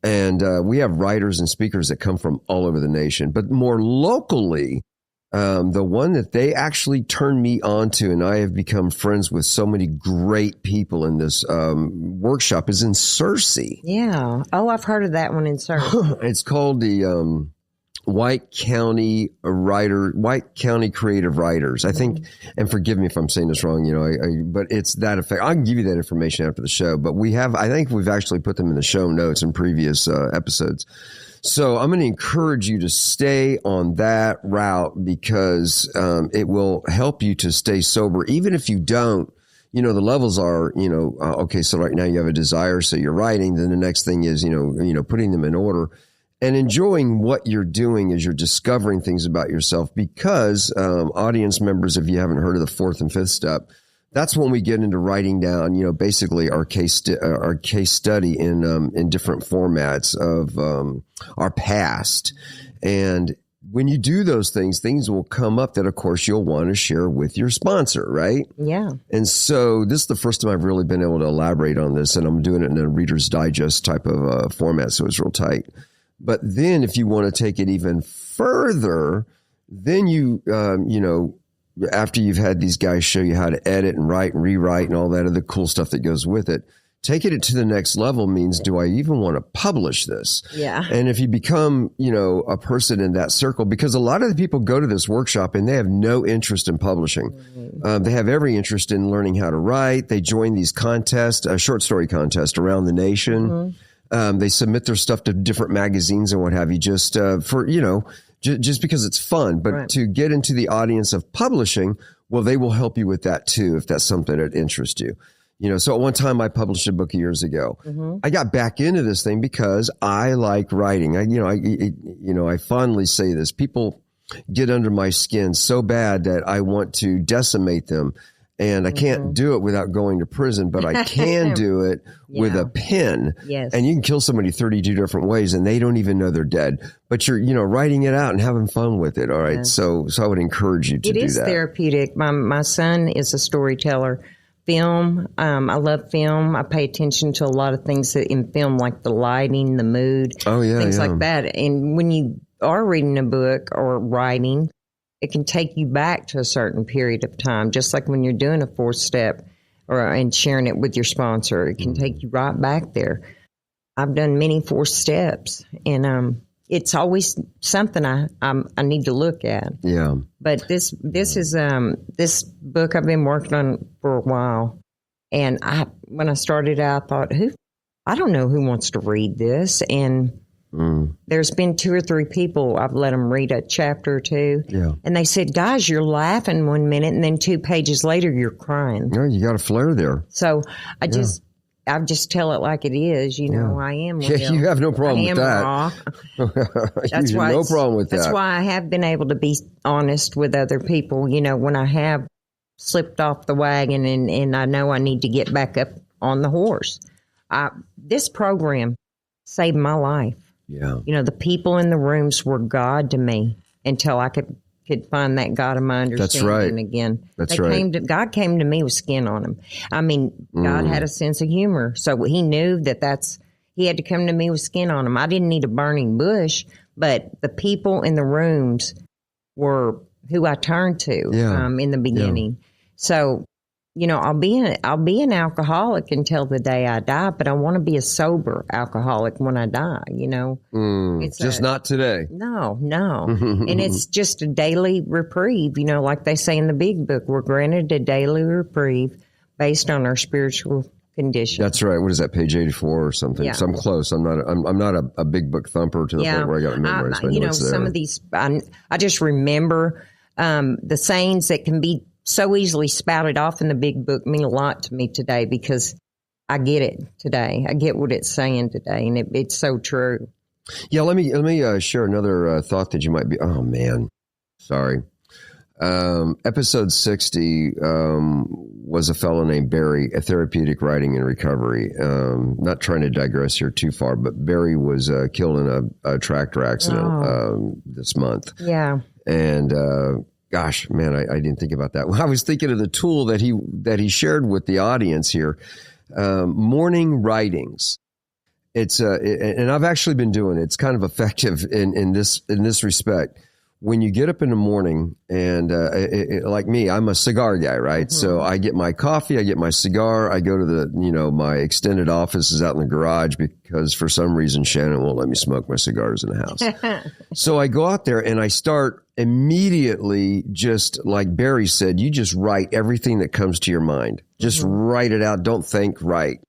And we have writers and speakers that come from all over the nation. But more locally, the one that they actually turned me on to, and I have become friends with so many great people in this workshop, is in Searcy. Yeah. Oh, I've heard of that one in Searcy. It's called the White County Creative Writers. I think, and forgive me if I'm saying this wrong, but it's that effect. I can give you that information after the show, but I think we've actually put them in the show notes in previous episodes. So I'm going to encourage you to stay on that route because it will help you to stay sober. Even if you don't, the levels are, okay, so right now you have a desire, so you're writing. Then the next thing is, putting them in order. And enjoying what you're doing as you're discovering things about yourself because audience members, if you haven't heard of the fourth and fifth step, that's when we get into writing down, basically our case study in different formats of our past. And when you do those things will come up that, of course, you'll want to share with your sponsor, right? Yeah. And so this is the first time I've really been able to elaborate on this, and I'm doing it in a Reader's Digest type of format, so it's real tight. But then if you want to take it even further, then you after you've had these guys show you how to edit and write and rewrite and all that other cool stuff that goes with it, taking it to the next level means, do I even want to publish this? Yeah. And if you become, a person in that circle, because a lot of the people go to this workshop and they have no interest in publishing. Mm-hmm. They have every interest in learning how to write. They join these contests, short story contests around the nation. Mm-hmm. They submit their stuff to different magazines and what have you, just for, just because it's fun. But right. To get into the audience of publishing, well, they will help you with that too, if that's something that interests you. So at one time I published a book years ago. Mm-hmm. I got back into this thing because I like writing. I fondly say this. People get under my skin so bad that I want to decimate them. And I can't do it without going to prison, but I can do it with a pen. Yes. And you can kill somebody 32 different ways and they don't even know they're dead. But you're, writing it out and having fun with it. All right. Yes. So I would encourage you to do that. It is therapeutic. My son is a storyteller. Film. I love film. I pay attention to a lot of things that in film, like the lighting, the mood, things like that. And when you are reading a book or writing, it can take you back to a certain period of time, just like when you're doing a fourth step and sharing it with your sponsor. It can take you right back there. I've done many fourth steps, and it's always something I need to look at. Yeah. But this is this book I've been working on for a while, and when I started out, I thought, I don't know who wants to read this, and there's been 2 or 3 people I've let them read a chapter or 2, and they said, "Guys, you're laughing 1 minute, and then 2 pages later you're crying." Yeah, you got a flare there. So I just tell it like it is. I am. Yeah, you have no problem with that. Raw. That's why no problem with that. That's why I have been able to be honest with other people. When I have slipped off the wagon and I know I need to get back up on the horse. This program saved my life. Yeah. The people in the rooms were God to me until I could find that God of my understanding again. That's right. God came to me with skin on him. I mean, God had a sense of humor. So he knew he had to come to me with skin on him. I didn't need a burning bush, but the people in the rooms were who I turned to in the beginning. Yeah. So, I'll be an alcoholic until the day I die, but I want to be a sober alcoholic when I die, It's just not today. No. And it's just a daily reprieve, like they say in the big book, we're granted a daily reprieve based on our spiritual condition. That's right. What is that, page 84 or something? Yeah. So I'm close. I'm not a big book thumper to the point where I got to memorize my notes there. Some of these, I just remember the sayings that can be so easily spouted off in the big book mean a lot to me today because I get it today. I get what it's saying today, and it's so true. Yeah, let me share another thought that you might be. Oh man, sorry. Episode 60 was a fellow named Barry, a therapeutic writing and recovery. Not trying to digress here too far, but Barry was killed in a tractor accident this month. Yeah, and. Gosh, man, I didn't think about that. Well, I was thinking of the tool that he shared with the audience here, morning writings. and I've actually been doing it. It's kind of effective in this respect. When you get up in the morning and like me, I'm a cigar guy, right? Mm-hmm. So I get my coffee, I get my cigar, I go to my extended office is out in the garage because for some reason Shannon won't let me smoke my cigars in the house. So I go out there and I start immediately, just like Barry said, you just write everything that comes to your mind. Just write it out. Don't think, write.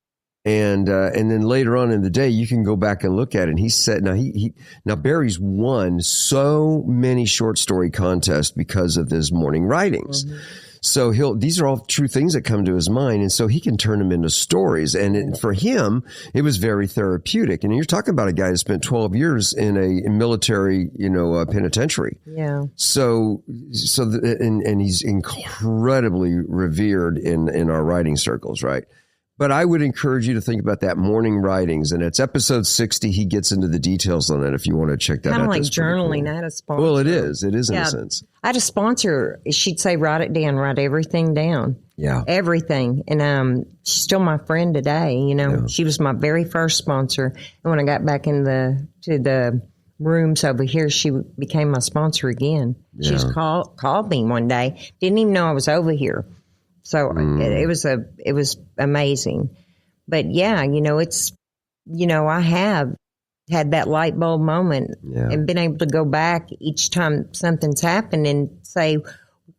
And then later on in the day, you can go back and look at it. And he said, now Barry's won so many short story contests because of his morning writings. Mm-hmm. So these are all true things that come to his mind. And so he can turn them into stories. And for him, it was very therapeutic. And you're talking about a guy that spent 12 years in a military, penitentiary. Yeah. So and he's incredibly revered in our writing circles, right? But I would encourage you to think about that morning writings, and it's episode 60. He gets into the details on that if you want to check that out. Kind of like journaling. Cool. I had a sponsor. Well, it is. It is in a sense. I had a sponsor. She'd say, write it down, write everything down. Yeah. Everything. And she's still my friend today. She was my very first sponsor. And when I got back to the rooms over here, she became my sponsor again. Yeah. She just called me one day. Didn't even know I was over here. So it was amazing. But yeah, I have had that light bulb moment and been able to go back each time something's happened and say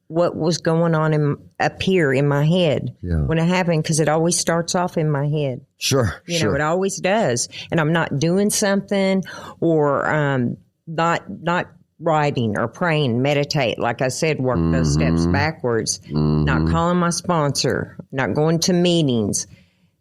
what was going on up here in my head when it happened, because it always starts off in my head. Sure. It always does. And I'm not doing something or not writing or praying, meditate, like I said, work those steps backwards, not calling my sponsor, not going to meetings.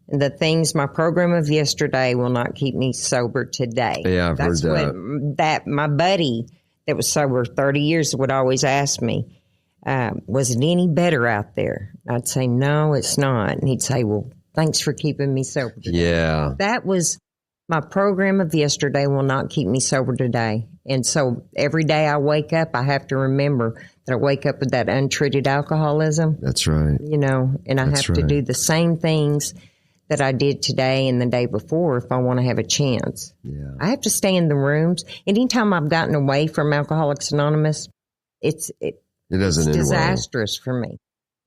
And the things, my program of yesterday will not keep me sober today. Yeah, I've That's heard that my buddy that was sober 30 years would always ask me, was it any better out there? I'd say, no, it's not. And he'd say, well, thanks for keeping me sober today. Yeah. That was my program of yesterday will not keep me sober today. And so every day I wake up, I have to remember that I wake up with that untreated alcoholism. That's right. And I have to do the same things that I did today and the day before if I want to have a chance. Yeah. I have to stay in the rooms. Anytime I've gotten away from Alcoholics Anonymous, it's disastrous for me.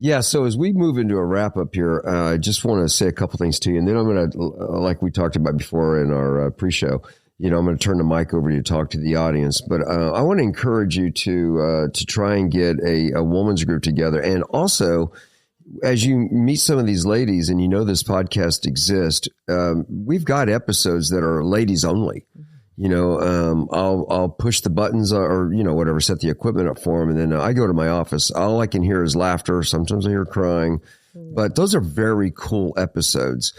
Yeah, so as we move into a wrap-up here, I just want to say a couple things to you. And then I'm going to, like we talked about before in our pre-show, I'm going to turn the mic over to you to talk to the audience. But I want to encourage you to try and get a woman's group together. And also, as you meet some of these ladies and this podcast exists, we've got episodes that are ladies only. I'll push the buttons or whatever, set the equipment up for them. And then I go to my office. All I can hear is laughter. Sometimes I hear crying, but those are very cool episodes.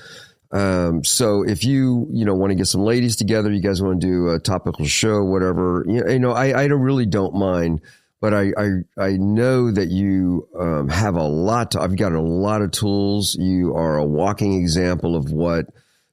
So if you want to get some ladies together, you guys want to do a topical show, whatever, I really don't mind, but I know that you, have I've got a lot of tools. You are a walking example of what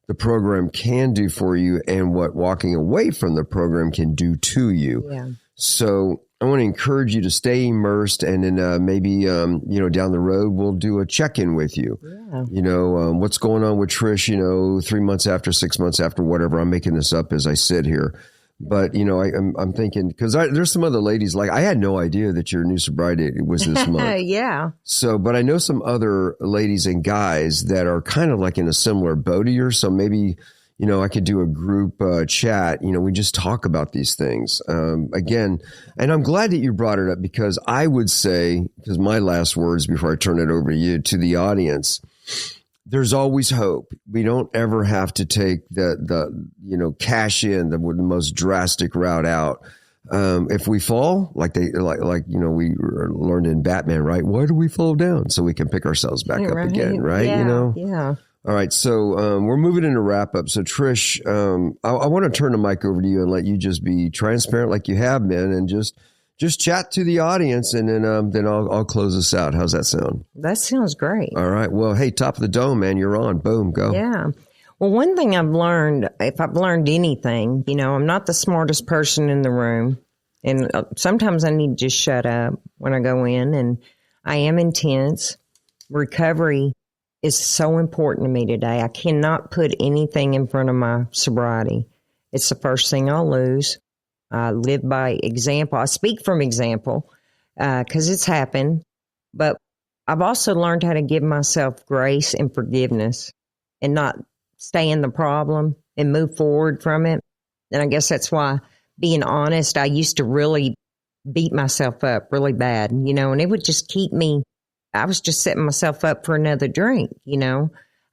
the program can do for you and what walking away from the program can do to you. Yeah. So I want to encourage you to stay immersed, and then maybe, down the road, we'll do a check-in with you. Yeah. What's going on with Trish, 3 months after, 6 months after, whatever. I'm making this up as I sit here. But, I'm thinking, because there's some other ladies, like I had no idea that your new sobriety was this month. Yeah. So, but I know some other ladies and guys that are kind of like in a similar boat to yours. So maybe, I could do a group chat. We just talk about these things. Again, and I'm glad that you brought it up, because I would say, because my last words before I turn it over to you, to the audience, there's always hope. We don't ever have to take the cash in, the most drastic route out. If we fall, like we learned in Batman, right? Why do we fall down? So we can pick ourselves back up again, right? Yeah, Yeah. All right. So we're moving into wrap up. So Trish, I want to turn the mic over to you and let you just be transparent like you have been, and just chat to the audience, and then I'll close this out. How's that sound? That sounds great. All right. Well, hey, top of the dome, man. You're on. Boom. Go. Yeah. Well, one thing I've learned, if I've learned anything, I'm not the smartest person in the room. And sometimes I need to just shut up when I go in. And I am intense. Recovery is so important to me today. I cannot put anything in front of my sobriety. It's the first thing I'll lose. I live by example. I speak from example because it's happened. But I've also learned how to give myself grace and forgiveness and not stay in the problem and move forward from it. And I guess that's why, being honest, I used to really beat myself up really bad, and it would just keep me. I was just setting myself up for another drink,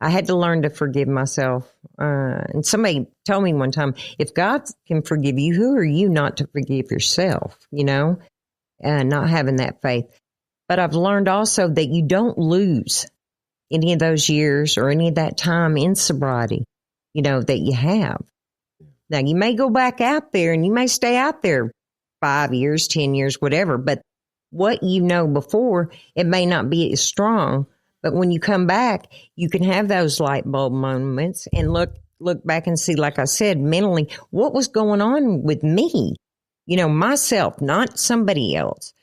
I had to learn to forgive myself. And somebody told me one time, if God can forgive you, who are you not to forgive yourself, and not having that faith. But I've learned also that you don't lose any of those years or any of that time in sobriety, that you have. Now, you may go back out there and you may stay out there 5 years, 10 years, whatever, but what you know before, it may not be as strong. But when you come back, you can have those light bulb moments and look back and see, like I said, mentally, what was going on with me, myself, not somebody else,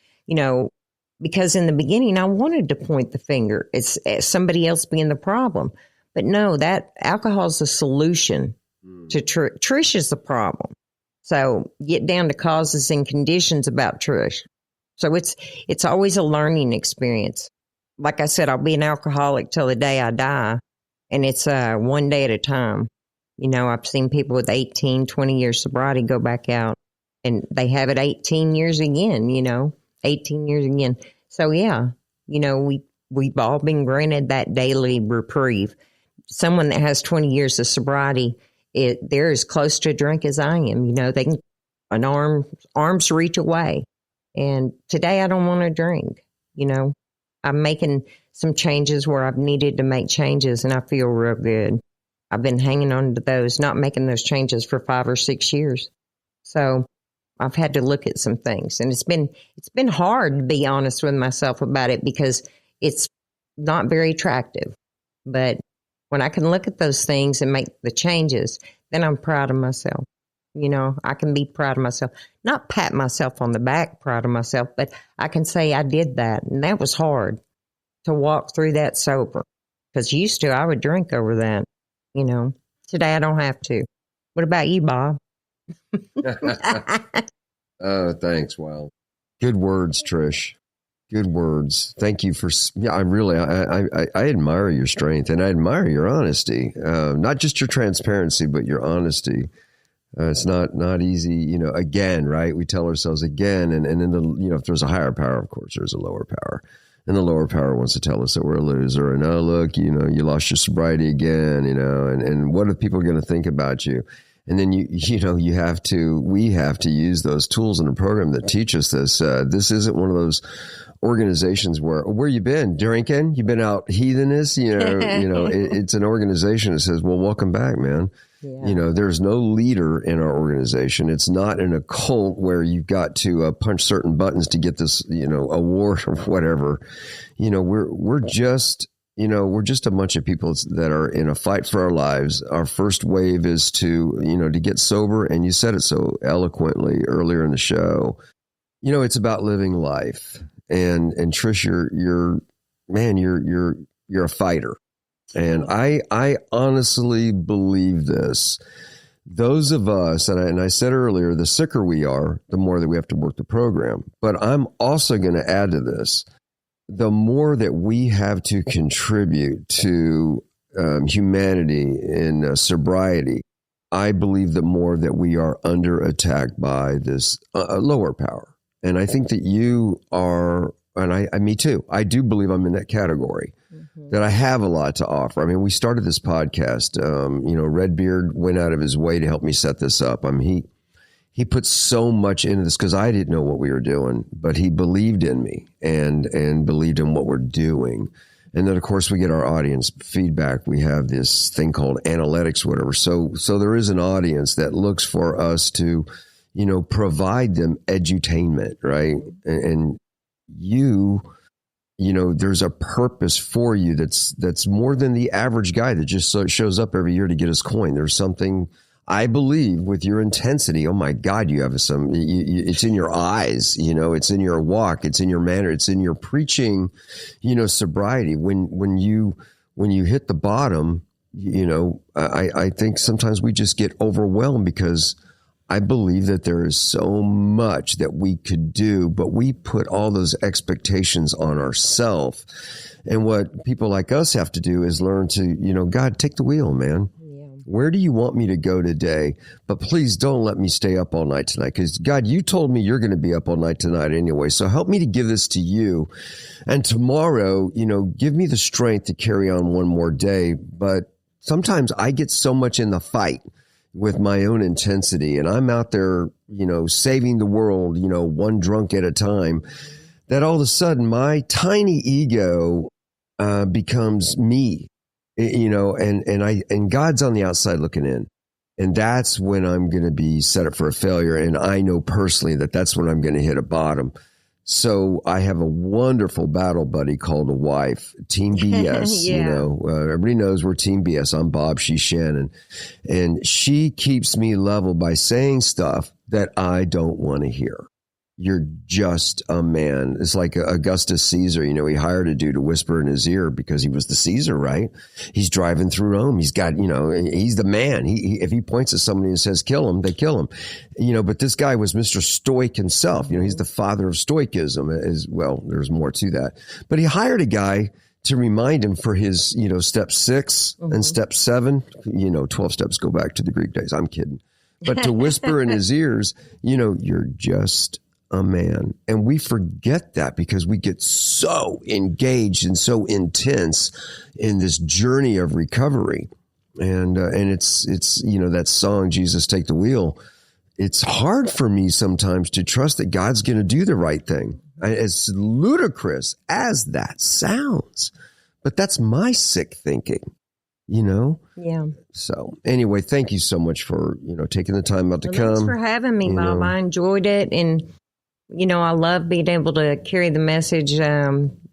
because in the beginning, I wanted to point the finger. It's somebody else being the problem. But no, that alcohol is the solution to Trish is the problem. So get down to causes and conditions about Trish. So it's always a learning experience. Like I said, I'll be an alcoholic till the day I die, and it's one day at a time. I've seen people with 18, 20 years sobriety go back out, and they have it 18 years again, 18 years again. So, yeah, we've all been granted that daily reprieve. Someone that has 20 years of sobriety, they're as close to a drink as I am. They can an arm's reach away. And today I don't want to drink. I'm making some changes where I've needed to make changes, and I feel real good. I've been hanging on to those, not making those changes for 5 or 6 years. So I've had to look at some things, and it's been hard to be honest with myself about it because it's not very attractive. But when I can look at those things and make the changes, then I'm proud of myself. I can be proud of myself, not pat myself on the back, proud of myself, but I can say I did that. And that was hard to walk through that sober, because used to I would drink over that. Today I don't have to. What about you, Bob? Oh, thanks. Wow. Good words, Trish. Good words. Thank you for, I admire your strength, and I admire your honesty. Not just your transparency, but your honesty. It's not easy, again, right? We tell ourselves again, and then if there's a higher power, of course, there's a lower power. And the lower power wants to tell us that we're a loser. And, oh, look, you lost your sobriety again, and what are people going to think about you? And then, we have to use those tools in the program that teach us this. This isn't one of those organizations where you been drinking, you've been out heathenous, it's an organization that says, well, welcome back, man. Yeah. There's no leader in our organization. It's not an occult where you've got to punch certain buttons to get this, award or whatever. We're just a bunch of people that are in a fight for our lives. Our first wave is to get sober. And you said it so eloquently earlier in the show. It's about living life. And Trish, you're a fighter. And I honestly believe this. Those of us, and I said earlier, the sicker we are, the more that we have to work the program. But I'm also going to add to this, the more that we have to contribute to humanity in sobriety, I believe the more that we are under attack by this lower power. And I think that you are, and me too, I do believe I'm in that category. That I have a lot to offer. I mean, we started this podcast. Redbeard went out of his way to help me set this up. He put so much into this because I didn't know what we were doing, but he believed in me and believed in what we're doing. And then, of course, we get our audience feedback. We have this thing called analytics, whatever. So there is an audience that looks for us to, provide them edutainment, right? And there's a purpose for you that's more than the average guy that just shows up every year to get his coin. There's something, I believe, with your intensity. Oh my God, you have it's in your eyes, it's in your walk, it's in your manner, it's in your preaching, sobriety. When when you hit the bottom, I think sometimes we just get overwhelmed because I believe that there is so much that we could do, but we put all those expectations on ourselves. And what people like us have to do is learn to, God, take the wheel, man. Yeah. Where do you want me to go today? But please don't let me stay up all night tonight, because God, you told me you're going to be up all night tonight anyway. So help me to give this to you. And tomorrow, give me the strength to carry on one more day. But sometimes I get so much in the fight with my own intensity, and I'm out there, saving the world, one drunk at a time, that all of a sudden my tiny ego becomes me, and God's on the outside looking in. And that's when I'm going to be set up for a failure. And I know personally that that's when I'm going to hit a bottom. So I have a wonderful battle buddy called a wife, Team BS. Yeah. Everybody knows we're Team BS. I'm Bob, she's Shannon. And she keeps me level by saying stuff that I don't want to hear. You're just a man. It's like Augustus Caesar. He hired a dude to whisper in his ear because he was the Caesar, right? He's driving through Rome. He's got, he's the man. If he points at somebody and says, kill him, they kill him. But this guy was Mr. Stoic himself. He's the father of Stoicism as well. There's more to that. But he hired a guy to remind him for his, step 6 and step 7. 12 steps go back to the Greek days. I'm kidding. But to whisper in his ears, you're just a man. And we forget that because we get so engaged and so intense in this journey of recovery. And it's that song, Jesus Take the Wheel. It's hard for me sometimes to trust that God's going to do the right thing. As ludicrous as that sounds, but that's my sick thinking, Yeah. So anyway, thank you so much for, taking the time out to come. Thanks for having me, Bob. I enjoyed it. And I love being able to carry the message.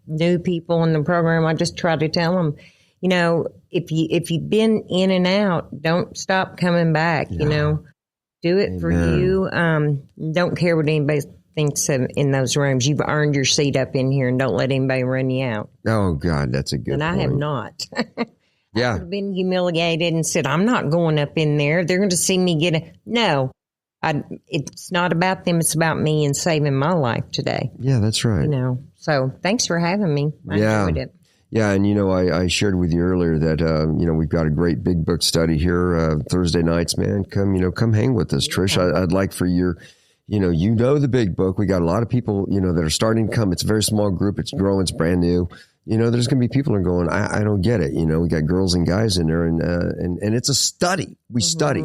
New people in the program, I just try to tell them, if you've been in and out, don't stop coming back. Yeah. Do it Amen. for you. Don't care what anybody thinks in those rooms. You've earned your seat up in here, and don't let anybody run you out. Oh God, that's a good And point. I have not. Yeah. I've been humiliated and said, I'm not going up in there. They're going to see me get no. It's not about them. It's about me and saving my life today. Yeah, that's right. So thanks for having me. I enjoyed it. Yeah. And, I shared with you earlier that, we've got a great big book study here Thursday nights, man. Come hang with us, Trish. I'd like for your, the big book. We got a lot of people, that are starting to come. It's a very small group. It's growing. It's brand new. There's going to be people that are going, I don't get it. We got girls and guys in there and it's a study. We study.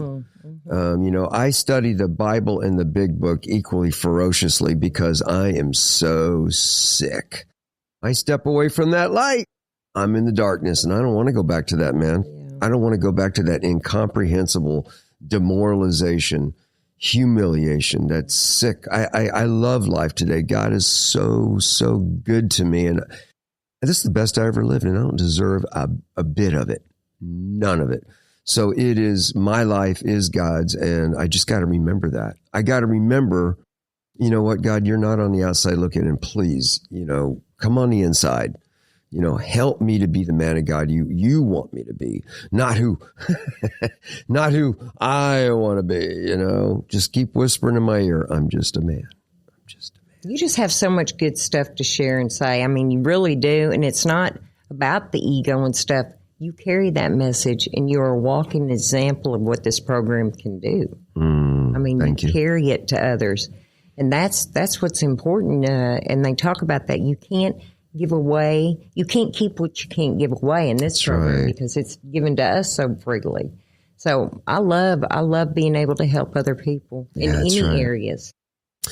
I study the Bible and the big book equally ferociously because I am so sick. I step away from that light. I'm in the darkness and I don't want to go back to that, man. Yeah. I don't want to go back to that incomprehensible demoralization, humiliation. That's sick. I love life today. God is so, so good to me. And this is the best I ever lived, and I don't deserve a bit of it. None of it. So it is, my life is God's, and I just got to remember that. I got to remember, what, God, you're not on the outside looking, and please, come on the inside. Help me to be the man of God you want me to be, not who I want to be, just keep whispering in my ear. I'm just a man. You just have so much good stuff to share and say. I mean, you really do. And it's not about the ego and stuff. You carry that message and you're a walking example of what this program can do. You carry it to others. And that's what's important. And they talk about that. You can't give away. You can't keep what you can't give away in this program because it's given to us so freely. So I love being able to help other people in any areas.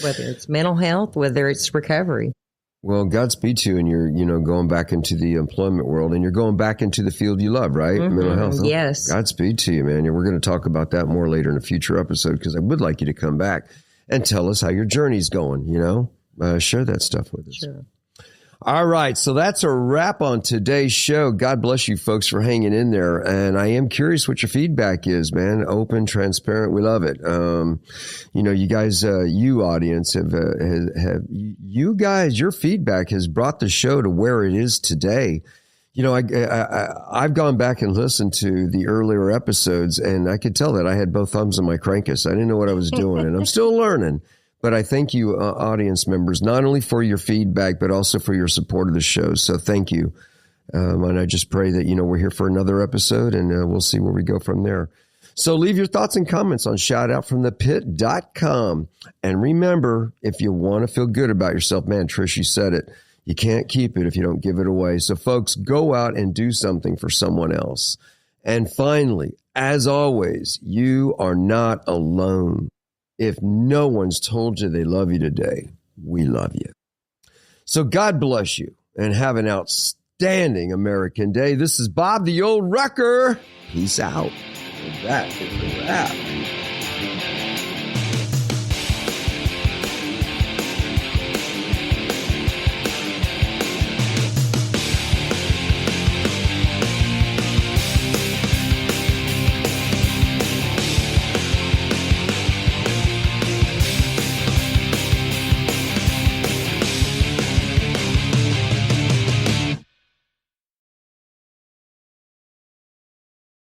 Whether it's mental health, whether it's recovery. Well, Godspeed to you, and you're, going back into the employment world, and you're going back into the field you love, right? Mental health. Yes. Godspeed to you, man. And we're going to talk about that more later in a future episode because I would like you to come back and tell us how your journey's going. Share that stuff with us. Sure. All right. So that's a wrap on today's show. God bless you folks for hanging in there. And I am curious what your feedback is, man. Open, transparent. We love it. You guys, you audience your feedback has brought the show to where it is today. I've gone back and listened to the earlier episodes, and I could tell that I had both thumbs in my crankus. I didn't know what I was doing, and I'm still learning. But I thank you, audience members, not only for your feedback, but also for your support of the show. So thank you. And I just pray that, we're here for another episode, and we'll see where we go from there. So leave your thoughts and comments on shoutoutfromthepit.com. And remember, if you want to feel good about yourself, man, Trish, you said it. You can't keep it if you don't give it away. So folks, go out and do something for someone else. And finally, as always, you are not alone. If no one's told you they love you today, we love you. So God bless you and have an outstanding American day. This is Bob the Old Wrecker. Peace out. And that is the wrap.